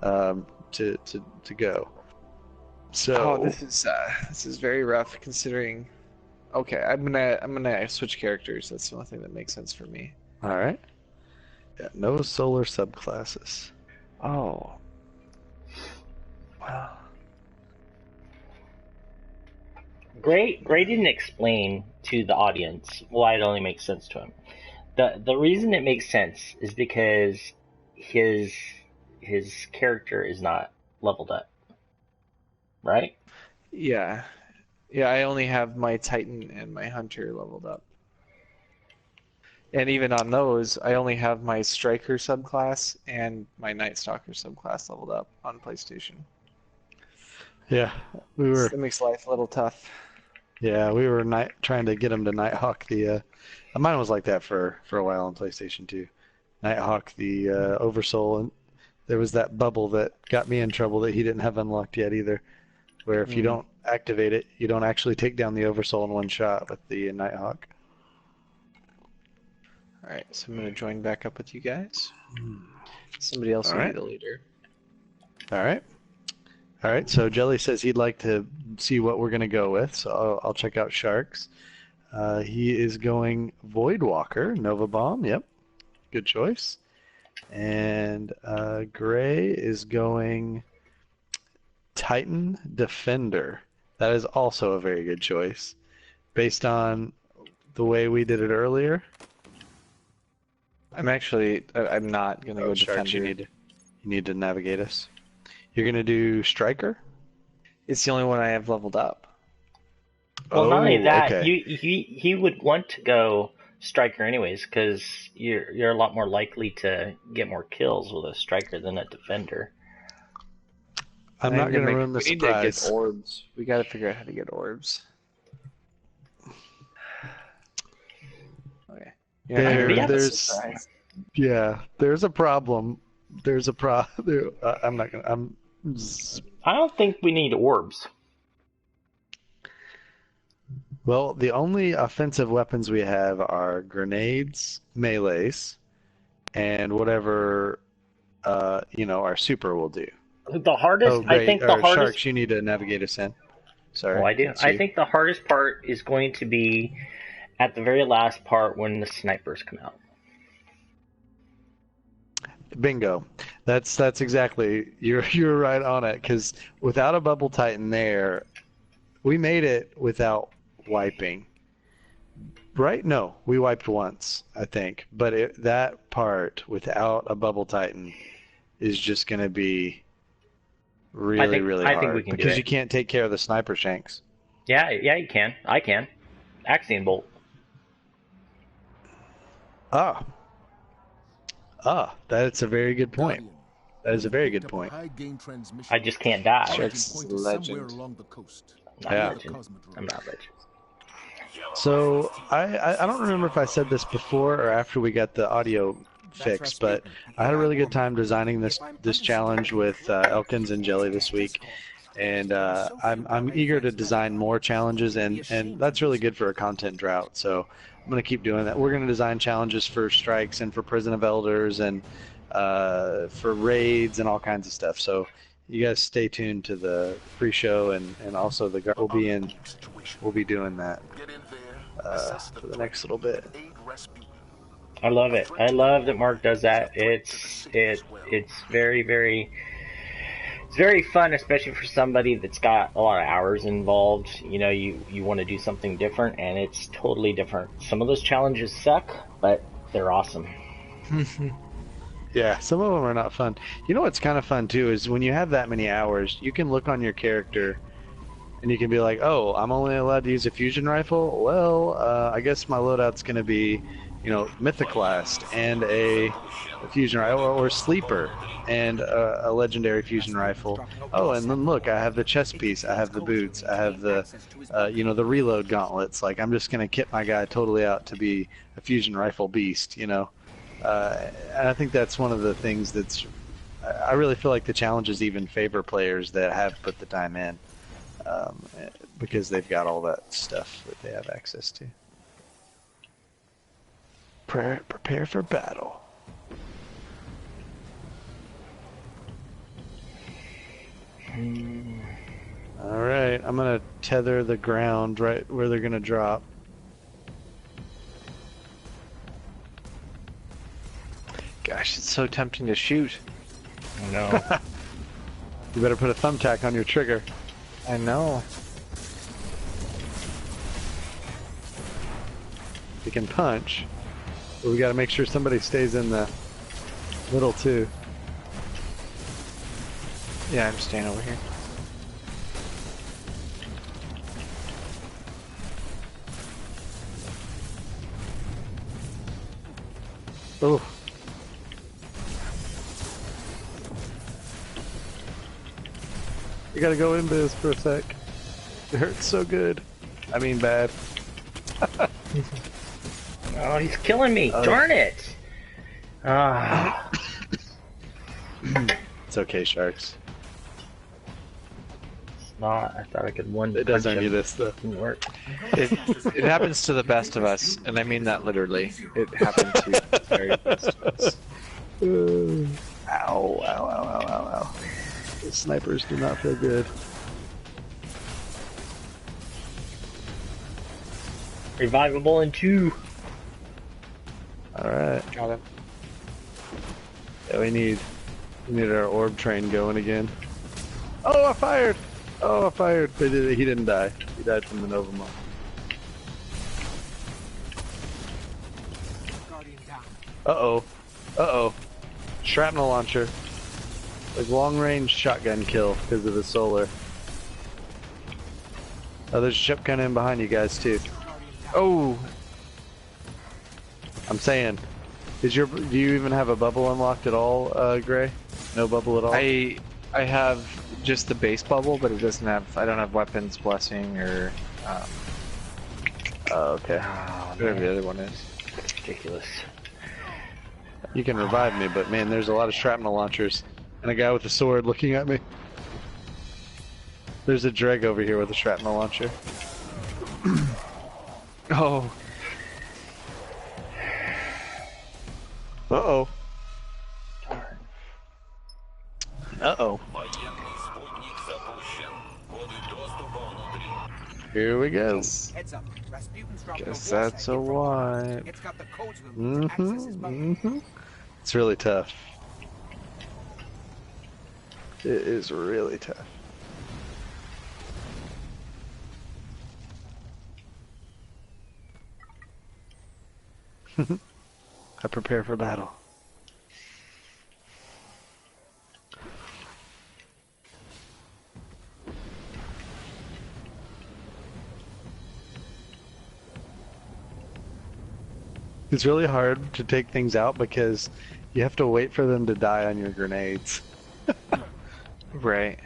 to go. So Oh, this is very rough considering. Okay, I'm gonna switch characters. That's the only thing that makes sense for me. all right. Yeah, no solar subclasses. Oh. Wow. Gray didn't explain to the audience why it only makes sense to him. The reason it makes sense is because his character is not leveled up. Right? Yeah. Yeah, I only have my Titan and my Hunter leveled up. And even on those, I only have my Striker subclass and my Night Stalker subclass leveled up on PlayStation. Yeah, we were. That makes life a little tough. Yeah, we were trying to get him to Nighthawk the. Mine was like that for a while on PlayStation 2. Nighthawk the Oversoul, and there was that bubble that got me in trouble that he didn't have unlocked yet either. Where if you don't activate it, you don't actually take down the Oversoul in one shot with the Nighthawk. Alright, so I'm going to join back up with you guys. Somebody else will be the leader. All right. So Jelly says he'd like to see what we're going to go with, so I'll check out Sharks. He is going Voidwalker, Nova Bomb. Yep, good choice. And Gray is going Titan Defender. That is also a very good choice, based on the way we did it earlier. I'm not going to go Sharks, Defender. you need to navigate us. You're going to do Striker? It's the only one I have leveled up. Well, not only that, okay. he would want to go Striker anyways, because you're a lot more likely to get more kills with a Striker than a Defender. I'm not going to ruin the We need to get surprise. orbs. We got to figure out how to get orbs. Okay. There's a problem. I'm not gonna. I don't think we need orbs. Well, the only offensive weapons we have are grenades, melees, and whatever our super will do. The hardest, I think, the hardest. Sharks, you need to navigate us in. Sorry. Oh, I do. I think the hardest part is going to be at the very last part when the snipers come out. Bingo. That's exactly. You're right on it. Because without a bubble titan there, we made it without wiping. Right? No, we wiped once, I think. But that part without a bubble titan is just going to be really hard. I think we can do because it. you can't take care of the sniper shanks. Yeah, you can. I can. Axiom bolt. That's a very good point. Guardian, That is a very picked good up a point. high-gain transmission. I just can't die. Sharks Origin is point a is legend. somewhere along the coast. I'm Yeah. not legend. I'm not legend. So I don't remember if I said this before or after we got the audio fixed, but I had a really good time designing this challenge with Elkins and Jelly this week, and I'm eager to design more challenges, and that's really good for a content drought. So I'm gonna keep doing that. We're gonna design challenges for strikes and for Prison of Elders and for raids and all kinds of stuff. So you guys stay tuned to the pre-show and also we'll be doing that Get in there, assess for the next little bit. aid rescue. I love it. I love that Mark does that. It's very, very, it's very fun, especially for somebody that's got a lot of hours involved. You know, you want to do something different, and it's totally different. Some of those challenges suck, but they're awesome. Yeah, some of them are not fun. You know what's kind of fun too is when you have that many hours, you can look on your character and you can be like, oh, I'm only allowed to use a fusion rifle? Well, I guess my loadout's going to be, Mythoclast and a fusion rifle, or Sleeper and a legendary fusion rifle. Oh, and then look, I have the chest piece, I have the boots, I have the the reload gauntlets. Like, I'm just gonna kit my guy totally out to be a fusion rifle beast. And I think that's one of the things that's. I really feel like the challenges even favor players that have put the time in, because they've got all that stuff that they have access to. Prepare for battle. All right, I'm gonna tether the ground right where they're gonna drop. Gosh, it's so tempting to shoot. No. You better put a thumbtack on your trigger. I know. You can punch, but we gotta make sure somebody stays in the middle too. Yeah, I'm staying over here. Oh. You gotta go in this for a sec. It hurts so good. I mean bad. Oh, he's killing me. Darn it. Ah. It's okay, Sharks. It's not. I thought I could one. It does punch earn you him. this stuff. Didn't work. It happens to the best of us, and I mean that literally. It happened to the very best of us. Ow, ow, ow, ow, ow, ow. The snipers do not feel good. Revivable in 2. Alright. Got it. Yeah, we need our orb train going again. Oh, I fired! Oh, I fired! But he didn't die. He died from the Nova Mine. Guardian down. Uh-oh. Uh-oh. Shrapnel launcher. Like long-range shotgun kill because of the solar. Oh, there's a ship coming in behind you guys too. Oh, I'm saying, do you even have a bubble unlocked at all, Gray? No bubble at all? I have just the base bubble, but it doesn't have. I don't have weapons blessing or Oh, okay. whatever the other one is. Ridiculous. You can revive me, but man, there's a lot of shrapnel launchers. And a guy with a sword looking at me. There's a Dreg over here with a shrapnel launcher. Oh, Uh-oh. Uh-oh. Here we go. Heads up. Rasputin's dropped Guess a war that's site a in front of us. wipe. It's got the codes we'll need to access his bunker. It's really tough. It is really tough. I prepare for battle. It's really hard to take things out because you have to wait for them to die on your grenades. right.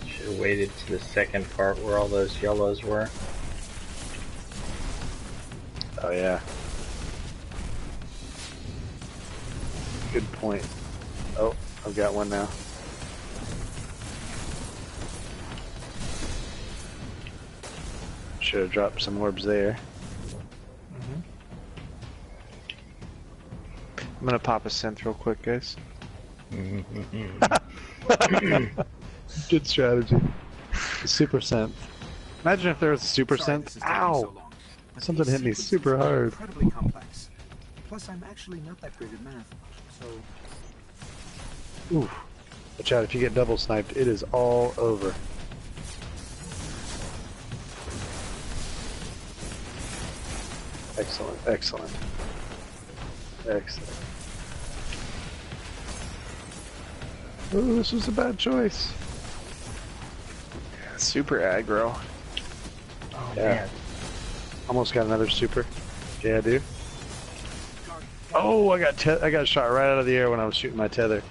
Should have waited to the second part where all those yellows were. Oh yeah. Good point. Oh, I've got one now. Should have dropped some orbs there. I'm gonna pop a synth real quick, guys. Good strategy. Super synth. Imagine if there was a super Sorry synth. this is taking Ow! so long, but Something these hit me sequences super are hard. Incredibly complex. Plus, I'm actually not that great at math, so Oof. Watch out, if you get double sniped, it is all over. Excellent, excellent. Excellent. Oh, this was a bad choice. Super aggro. Oh, Yeah. man. Almost got another super. Yeah, dude. Oh, I got shot right out of the air when I was shooting my tether.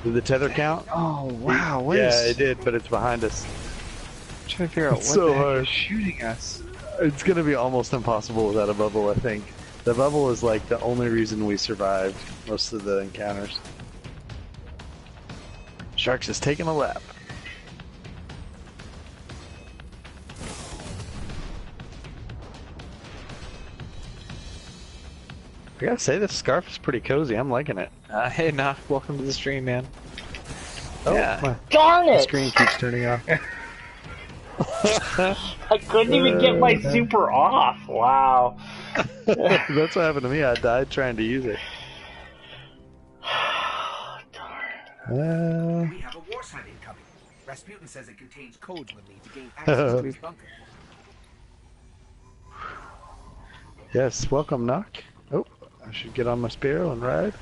Did the tether count? Oh wow! Yeah, it did, but it's behind us. I'm trying to figure out what so the heck hard. is shooting us. It's gonna be almost impossible without a bubble, I think. The bubble is like the only reason we survived most of the encounters. Sharks is taking a lap. I gotta say, this scarf is pretty cozy. I'm liking it. Hey, Knock, welcome to the stream, man. Oh, Yeah. my Darn it! screen keeps turning off. I couldn't even get my super off. Wow. That's what happened to me. I died trying to use it. Darn. We have a war site incoming. Rasputin says it contains codes we'll need to gain access to his bunker. Yes, welcome, Knock. Oh, I should get on my Sparrow and ride.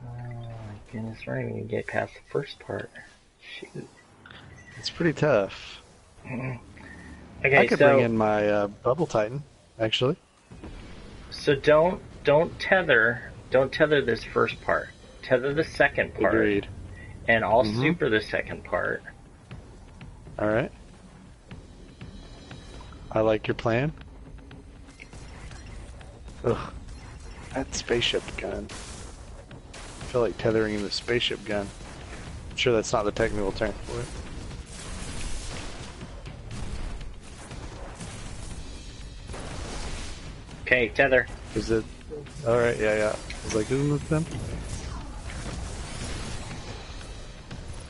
Oh my goodness, we're not even gonna get past the first part. Shoot. It's pretty tough. Okay, I could so bring in my Bubble Titan, actually. so don't tether this first part. Tether the second part, Agreed. and I'll Mhm. super the second part. All right. I like your plan. Ugh, that spaceship gun. I feel like tethering the spaceship gun. I'm sure that's not the technical term for it. Okay, tether. Is it? All right, yeah. I was like, isn't this them?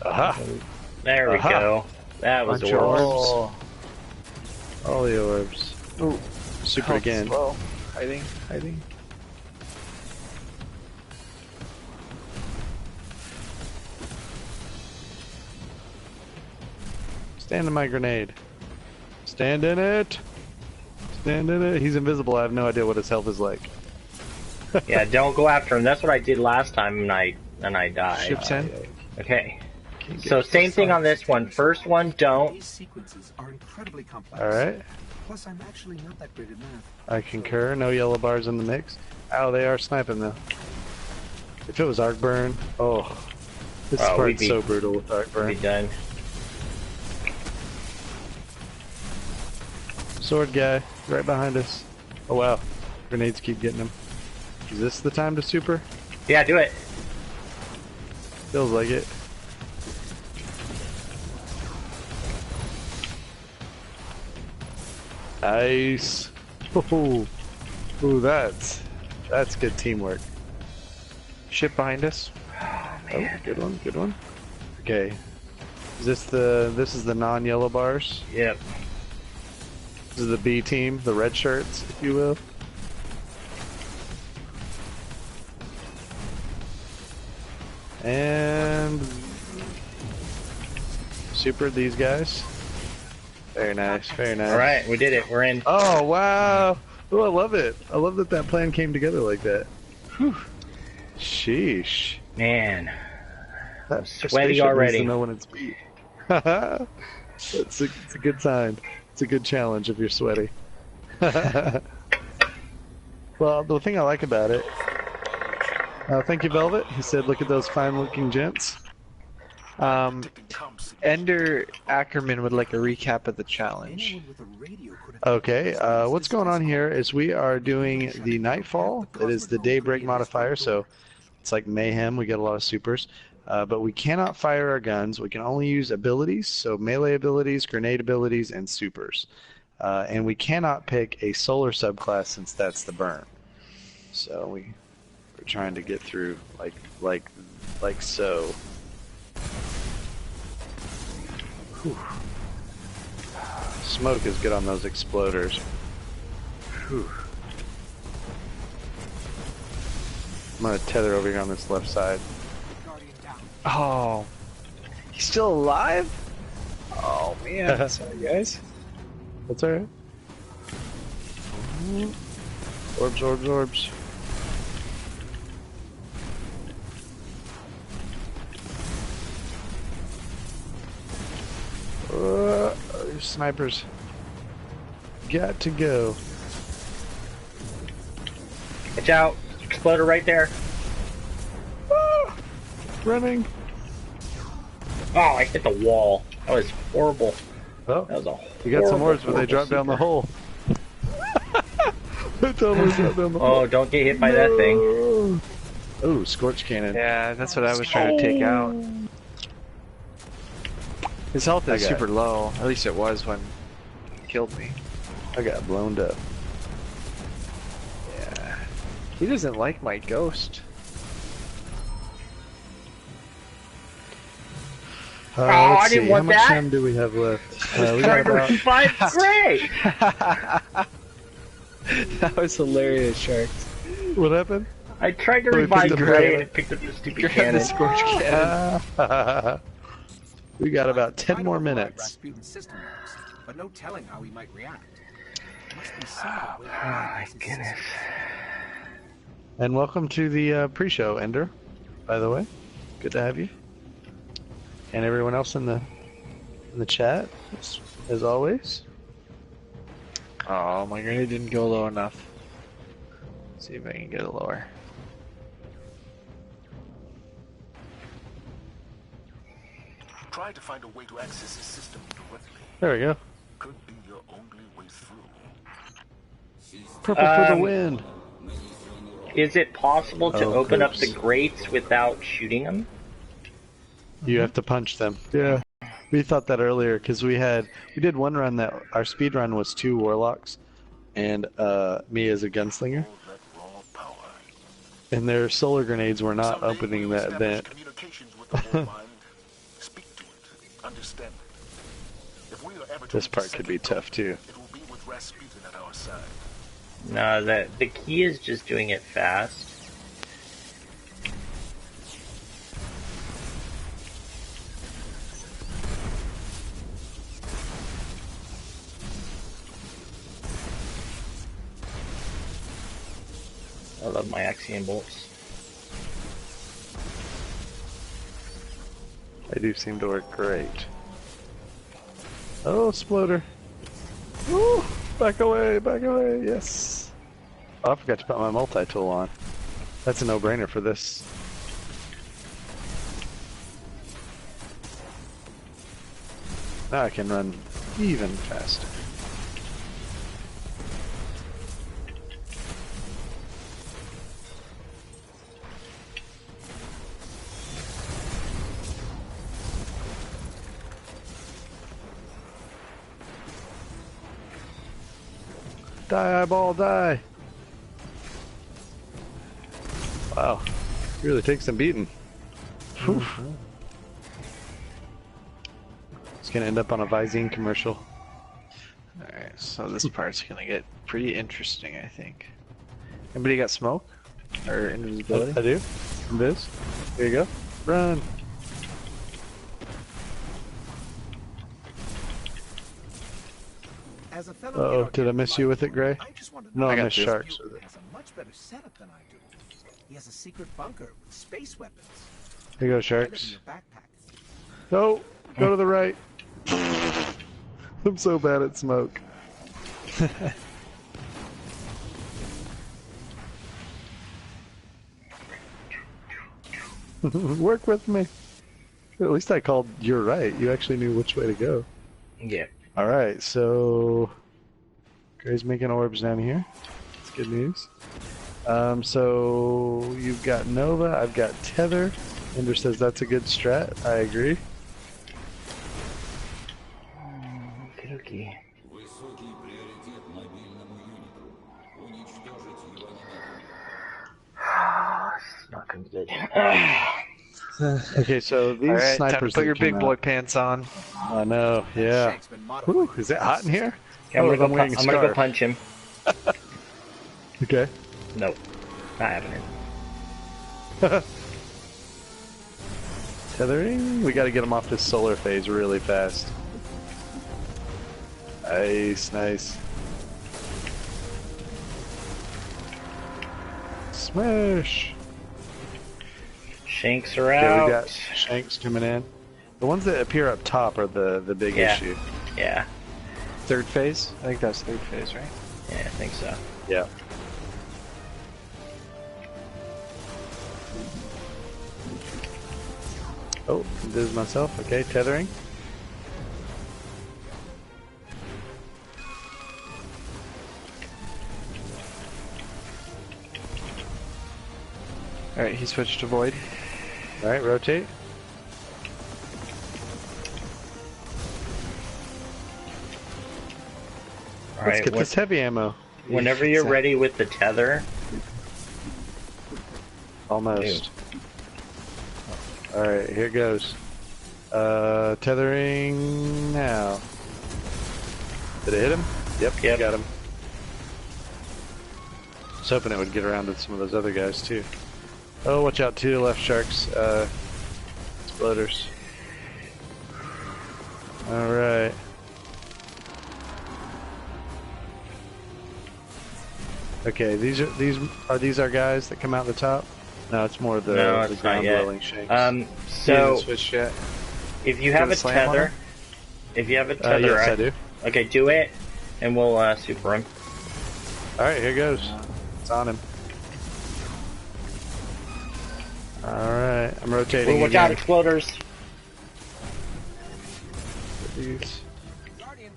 Aha! There we Aha. go. That was Bunch the of worst. orbs. All the orbs. Oh, Super again. Slow. Hiding. Stand in my grenade. Stand in it. Stand in it. He's invisible. I have no idea what his health is like. Yeah, don't go after him. That's what I did last time, and I died. Ship's in. Okay. So same thing on this one. First one, don't. These sequences are incredibly complex. All right. Plus, I'm actually not that great at math. I concur. No yellow bars in the mix. Ow, they are sniping though. If it was arc burn, oh, this Oh, we'd part's be- so brutal with arc Be burn. done. Sword guy, right behind us. Oh wow, grenades keep getting him. Is this the time to super? Yeah, do it. Feels like it. Nice. Oh, that's good teamwork. Ship behind us. Oh, good one, good one. Okay. This is the non-yellow bars. Yep. This is the B team, the red shirts, if you will. And super these guys. Very nice, very nice. All right, we did it. We're in. Oh wow! Oh, I love it. I love that that plan came together like that. Whew. Sheesh. Man. That sweaty spaceship needs already. to know when it's beat. it's a good sign. It's a good challenge if you're sweaty. Well, the thing I like about it. Thank you, Velvet. He said, "Look at those fine-looking gents." Ender Ackerman would like a recap of the challenge. Anyone with a radio could have Okay, what's going on here is we are doing the Nightfall. It is the Daybreak modifier, so it's like mayhem. We get a lot of supers, but we cannot fire our guns. We can only use abilities, so melee abilities, grenade abilities, and supers. And we cannot pick a solar subclass since that's the burn. So we're trying to get through like so. Whew. Smoke is good on those exploders. Whew. I'm gonna tether over here on this left side. Oh, he's still alive? Oh man, sorry guys. That's alright. Orbs, orbs, orbs. There's snipers. Got to go. Watch out! Exploder right there. Ah, running. Oh, I hit the wall. That was horrible. Oh, That was a you got some horrible, orbs, but they drop down the hole. They totally drop down the hole. Oh, don't get hit by that thing. Oh, scorch cannon. Yeah, that's what I was trying to take out. His health is super low. At least it was when he killed me. I got blown up. Yeah. He doesn't like my ghost. I Let's didn't see. want How much that. time do we have left? We got Trying to about... revive Gray! That was hilarious, Sharks. What happened? I tried to Oh, he revive picked up the Gray cannon. and it picked up the stupid Grab cannon. the scorch cannon. We got about 10 I don't more know why minutes. Rasputin's system works, but no telling how he might react. Must be some other way to Oh my bypass his goodness. system. And welcome to the pre-show, Ender, by the way. Good to have you. And everyone else in the chat, as always. Oh, my grenade didn't go low enough. Let's see if I can get it lower. Try to find a way to access the system directly. There we go. Could be your only way through. Purple for the win. Is it possible to Oh, open up the oops. grates without shooting them? You have to punch them. Yeah. We thought that earlier because we did one run that our speed run was 2 warlocks and me as a gunslinger, All that raw power. and their solar grenades were not Someday opening we'll that establish vent. communications with the whole mind. Speak to it. Understand it. If we are ever to This part intercept could be it, tough too. It will be with Rasputin at our side. No, the key is just doing it fast. I love my Axiom bolts. They do seem to work great. Oh, Sploder. Ooh, back away, yes. Oh, I forgot to put my multi-tool on. That's a no-brainer for this. Now I can run even faster. Die, eyeball, die! Wow, really takes some beating. Whew. It's gonna end up on a Visine commercial. Alright, so this part's gonna get pretty interesting, I think. Anybody got smoke? Or invisibility? I do. Invis. There you go. Run. As a fellow Uh-oh, anarchist did I miss you with it, Gray? I just want to No, know I got missed you. sharks. He has a much better setup than I do. He has a secret bunker with space weapons. Here you go, Right in sharks. your backpack. Go! Go to the right. I'm so bad at smoke. Work with me. At least I called you're right. You actually knew which way to go. Yeah. Alright, so Gray's making orbs down here. That's good news. So you've got Nova, I've got Tether. Ender says that's a good strat. I agree. Okay. It's not gonna be good. Okay, so these Alright, time to snipers. put that your big came boy out- pants on. I know, yeah. Shank's been modified Ooh, is it hot in here? I'm Oh, gonna go. wearing a I'm gonna go scarf. punch him. Okay. Nope, not happening. Tethering. We got to get him off this solar phase really fast. Nice, nice. Smash! Shanks are Yeah, out. we got Shanks coming in. The ones that appear up top are the big Yeah. issue. Yeah. Third phase? I think that's third phase, right? Yeah, I think so. Yeah. Oh, this is myself. Okay, tethering. Alright, he switched to void. All right, rotate. All Let's right. get this heavy ammo. Whenever you're ready with the tether. Almost. All right, here goes. Tethering now. Did it hit him? Yep. Got him. I was hoping it would get around to some of those other guys too. Oh, watch out, to the left, sharks. Exploders. All right. Okay, these are our guys that come out the top? No, it's more the No, the it's not ground yet. dwelling shanks. He hasn't So switched yet. if you have a Gonna slam on tether, him? if you have a tether, yes, I do. Okay, do it, and we'll super him. All right, here goes. It's on him. All right, I'm rotating. Watch out, again. exploders. These.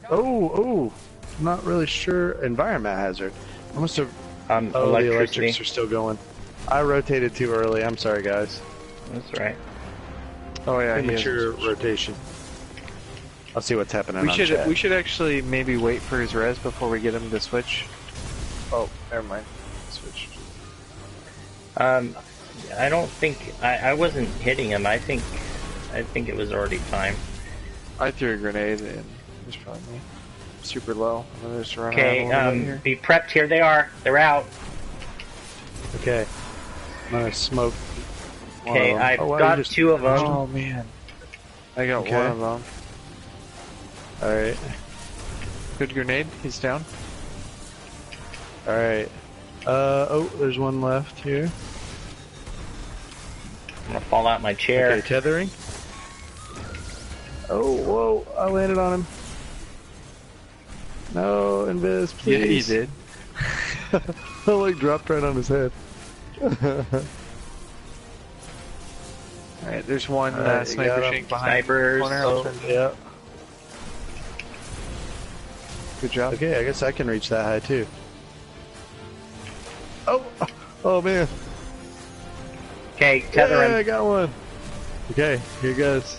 Oh, I'm not really sure. Environment hazard. I must have. Oh, the Electricity. electrics are still going. I rotated too early. I'm sorry, guys. That's right. Oh yeah, he Premature hasn't switched. rotation. I'll see what's happening We on should chat. we should actually maybe wait for his res before we get him to switch. Oh, never mind. Switched. I don't think I wasn't hitting him. I think it was already time. I threw a grenade and he's probably super low. I'm gonna just run Okay, around a little bit here. be prepped. Here they are. They're out. Okay. I'm gonna smoke. one Okay, of them. I've Oh, wow, got you just- 2 of them. Oh man, I got Okay. one of them. All right. Good grenade. He's down. All right. Oh, there's one left here. I'm gonna fall out my chair. Okay, tethering. Oh, whoa! I landed on him. No, invis, please. Yeah, he did. I like dropped right on his head. All right, there's one Alright, you sniper got him. shank behind Snipers. the corner. I'll Oh, turn- yeah. Good job. Okay, I guess I can reach that high too. Oh man. Okay, tether Yeah, I him. got one. Okay, here goes.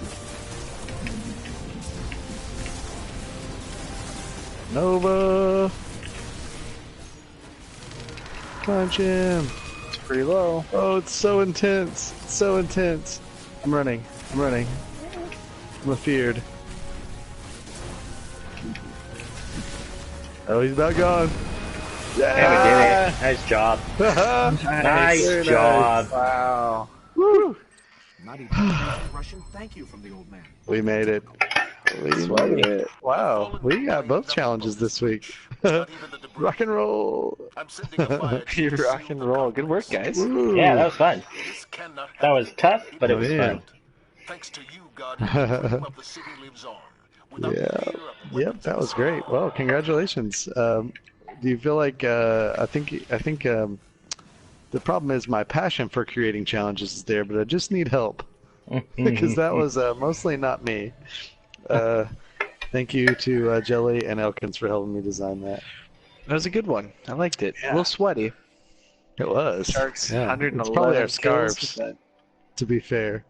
Nova. Punch him. It's pretty low. Oh, it's so intense. It's so intense. I'm running. I'm afeared. Oh, he's about gone. Yeah, we did it. Nice job. Nice Very nice. job. Wow. Woo! Not even a Russian thank you from the old man. We made it. We made it. Wow, we got both challenges this week. Not even the debris. Rock and roll. I'm sending a fire You to rock and roll. Good work, guys. Woo. Yeah, that was fun. This cannot That was tough, but it Oh, was yeah. fun. Thanks to you, Guardian, the dream of the city lives on. Without the Yeah. fear of Yep, that was great. Well, congratulations. Do you feel like I think the problem is my passion for creating challenges is there, but I just need help because that was mostly not me. Thank you to Jelly and Elkins for helping me design that. That was a good one. I liked it. Yeah. A little sweaty. It was. Sharks, Yeah. 111 It's probably our kills scarves, with to be fair.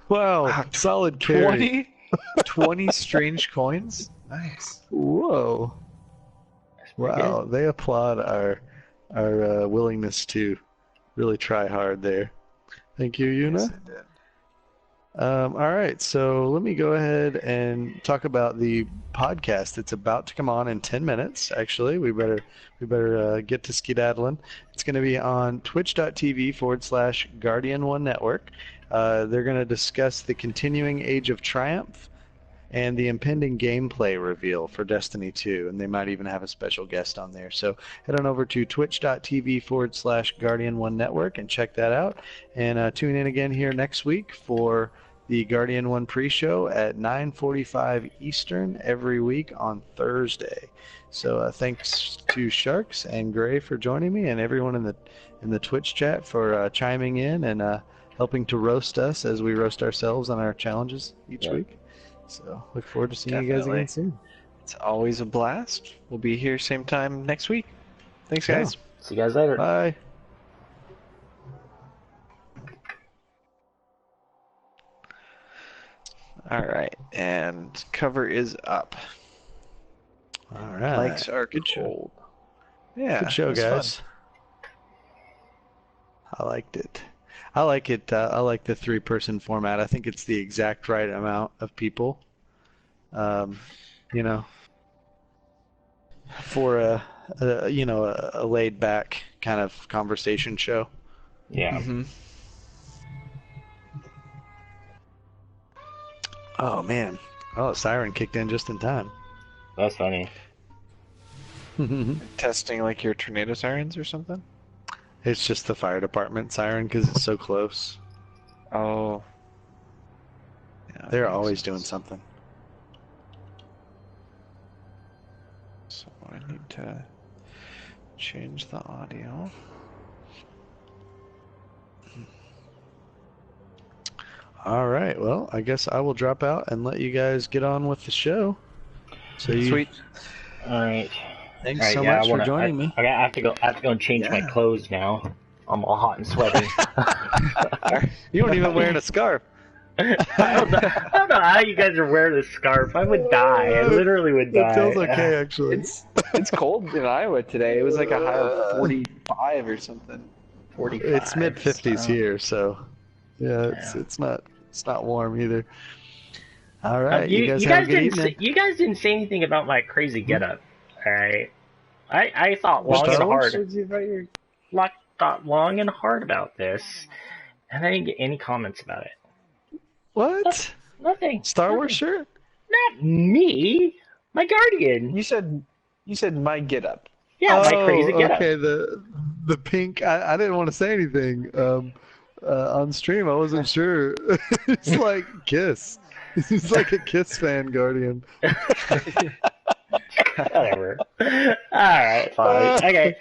Wow, Wow, solid that. carry. 20? 20 strange coins? Nice. Whoa. pretty Wow, they applaud our willingness to really try hard there. Thank you, Yuna. Yes, it did. All right, so let me go ahead and talk about the podcast. It's about to come on in 10 minutes. Actually, we better get to skedaddling. It's going to be on twitch.tv/Guardian One Network. They're going to discuss the continuing Age of Triumph. and the impending gameplay reveal for Destiny 2, and they might even have a special guest on there. So head on over to twitch.tv/Guardian1 Network and check that out. And tune in again here next week for the Guardian 1 pre-show at 9:45 Eastern every week on Thursday. So thanks to Sharks and Gray for joining me, and everyone in the Twitch chat for chiming in and helping to roast us as we roast ourselves on our challenges each week. So look forward to seeing you guys again soon. It's always a blast. We'll be here same time next week. Thanks, guys. See you guys later. Bye. All right, and cover is up. All right. Likes are Good cold. show. Yeah, Good show, it was guys. fun. I liked it. I like it. I like the 3-person format. I think it's the exact right amount of people. You know, for a laid back kind of conversation show. Yeah. Mm-hmm. Oh man. Oh, siren kicked in just in time. That's funny. Testing like your tornado sirens or something? It's just the fire department siren because it's so close. Oh. Yeah, They're makes always sense. doing something. So I need to change the audio. All right. Well, I guess I will drop out and let you guys get on with the show. So Sweet. All right. Thanks All right, so yeah, much for joining me. I have to go and change my clothes now. I'm all hot and sweaty. You weren't even wearing a scarf. I don't know how you guys are wearing a scarf. I would die. I literally would die. It feels okay, actually. It's cold in Iowa today. It was like a high of 45 or something. 45. It's mid-50s so. here, so yeah, it's not warm either. All right, you guys have a good evening. You guys didn't say anything about my crazy getup. All right, I thought long Star and Wars? hard. Thought long and hard about this, and I didn't get any comments about it. What? Nothing. Star Wars shirt? Not me. My Guardian. You said my get up. Yeah, my crazy getup. Okay, the pink. I didn't want to say anything on stream. I wasn't sure. It's like Kiss. He's like a Kiss fan, Guardian. Whatever. Alright, fine. Okay.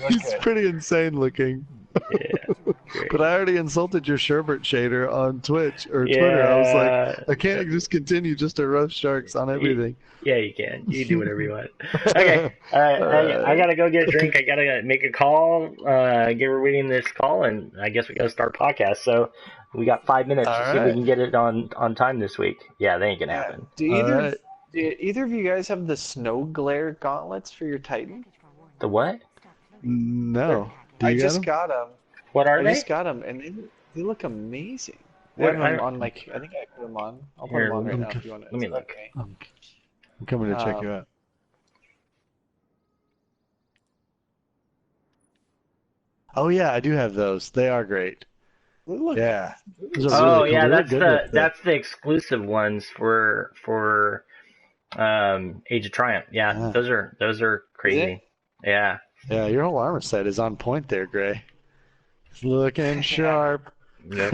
He's pretty insane looking. Yeah, but I already insulted your Sherbert shader on Twitch or Twitter. I was like, I can't just continue just to roast Sharks on everything. Yeah, you can. You can do whatever you want. Okay. I gotta go get a drink. I gotta make a call. Get reading this call, and I guess we gotta start podcast. So we got 5 minutes to see if we can get it on time this week. Yeah, that ain't gonna happen. Do either of you guys have the snow glare gauntlets for your Titan? The what? No. I just got them. What are I they? just got them, and they look amazing. I have them on my. I think I put them on. I'll put them on right now if you want to. Let me look. I'm coming to check you out. Oh yeah, I do have those. They are great. Look, Yeah. Oh yeah, that's the exclusive ones for Age of Triumph. Yeah, those are crazy. Yeah. Yeah, your whole armor set is on point there, Gray. It's looking sharp. Yep.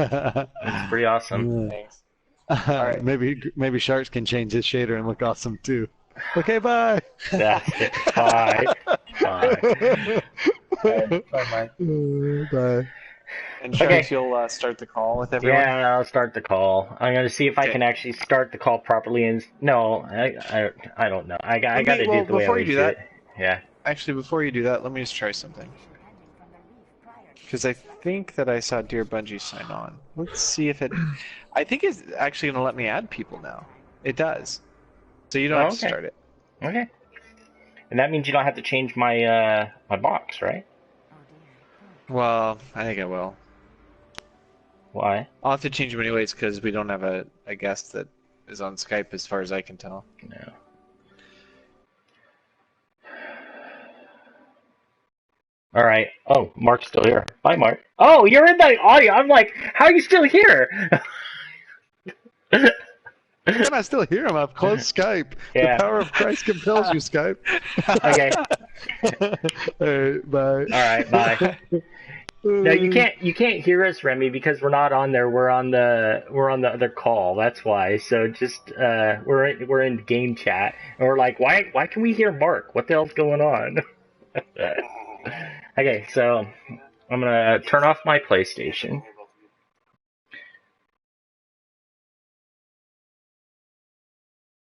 It's pretty awesome. Thanks. All right. Maybe Sharks can change his shader and look awesome too. Okay, bye. That's it. Bye. Bye. Bye, Mike. Bye. And Sharks, you'll start the call with everyone? Yeah, I'll start the call. I'm going to see if I can actually start the call properly. And no, I don't know. I got to do it the way I always do it. Yeah. Actually, before you do that, let me just try something. Because I think that I saw Dear Bungie sign on. Let's see if it... I think it's actually going to let me add people now. It does. So you don't have to start it. Okay. And that means you don't have to change my my box, right? Well, I think I will. Why? I'll have to change them anyways because we don't have a guest that is on Skype as far as I can tell. No. All right. Oh, Mark's still here. Bye, Mark. Oh, you're in the audio. I'm like, how are you still here? Can I still hear him? I've closed Skype. Yeah. The power of Christ compels you, Skype. Okay. All right, bye. All right. Bye. No, you can't hear us, Remy, because we're not on there. We're on the other call. That's why. So just we're in game chat, and we're like, why can we hear Mark? What the hell's going on? Okay, so I'm gonna turn off my PlayStation.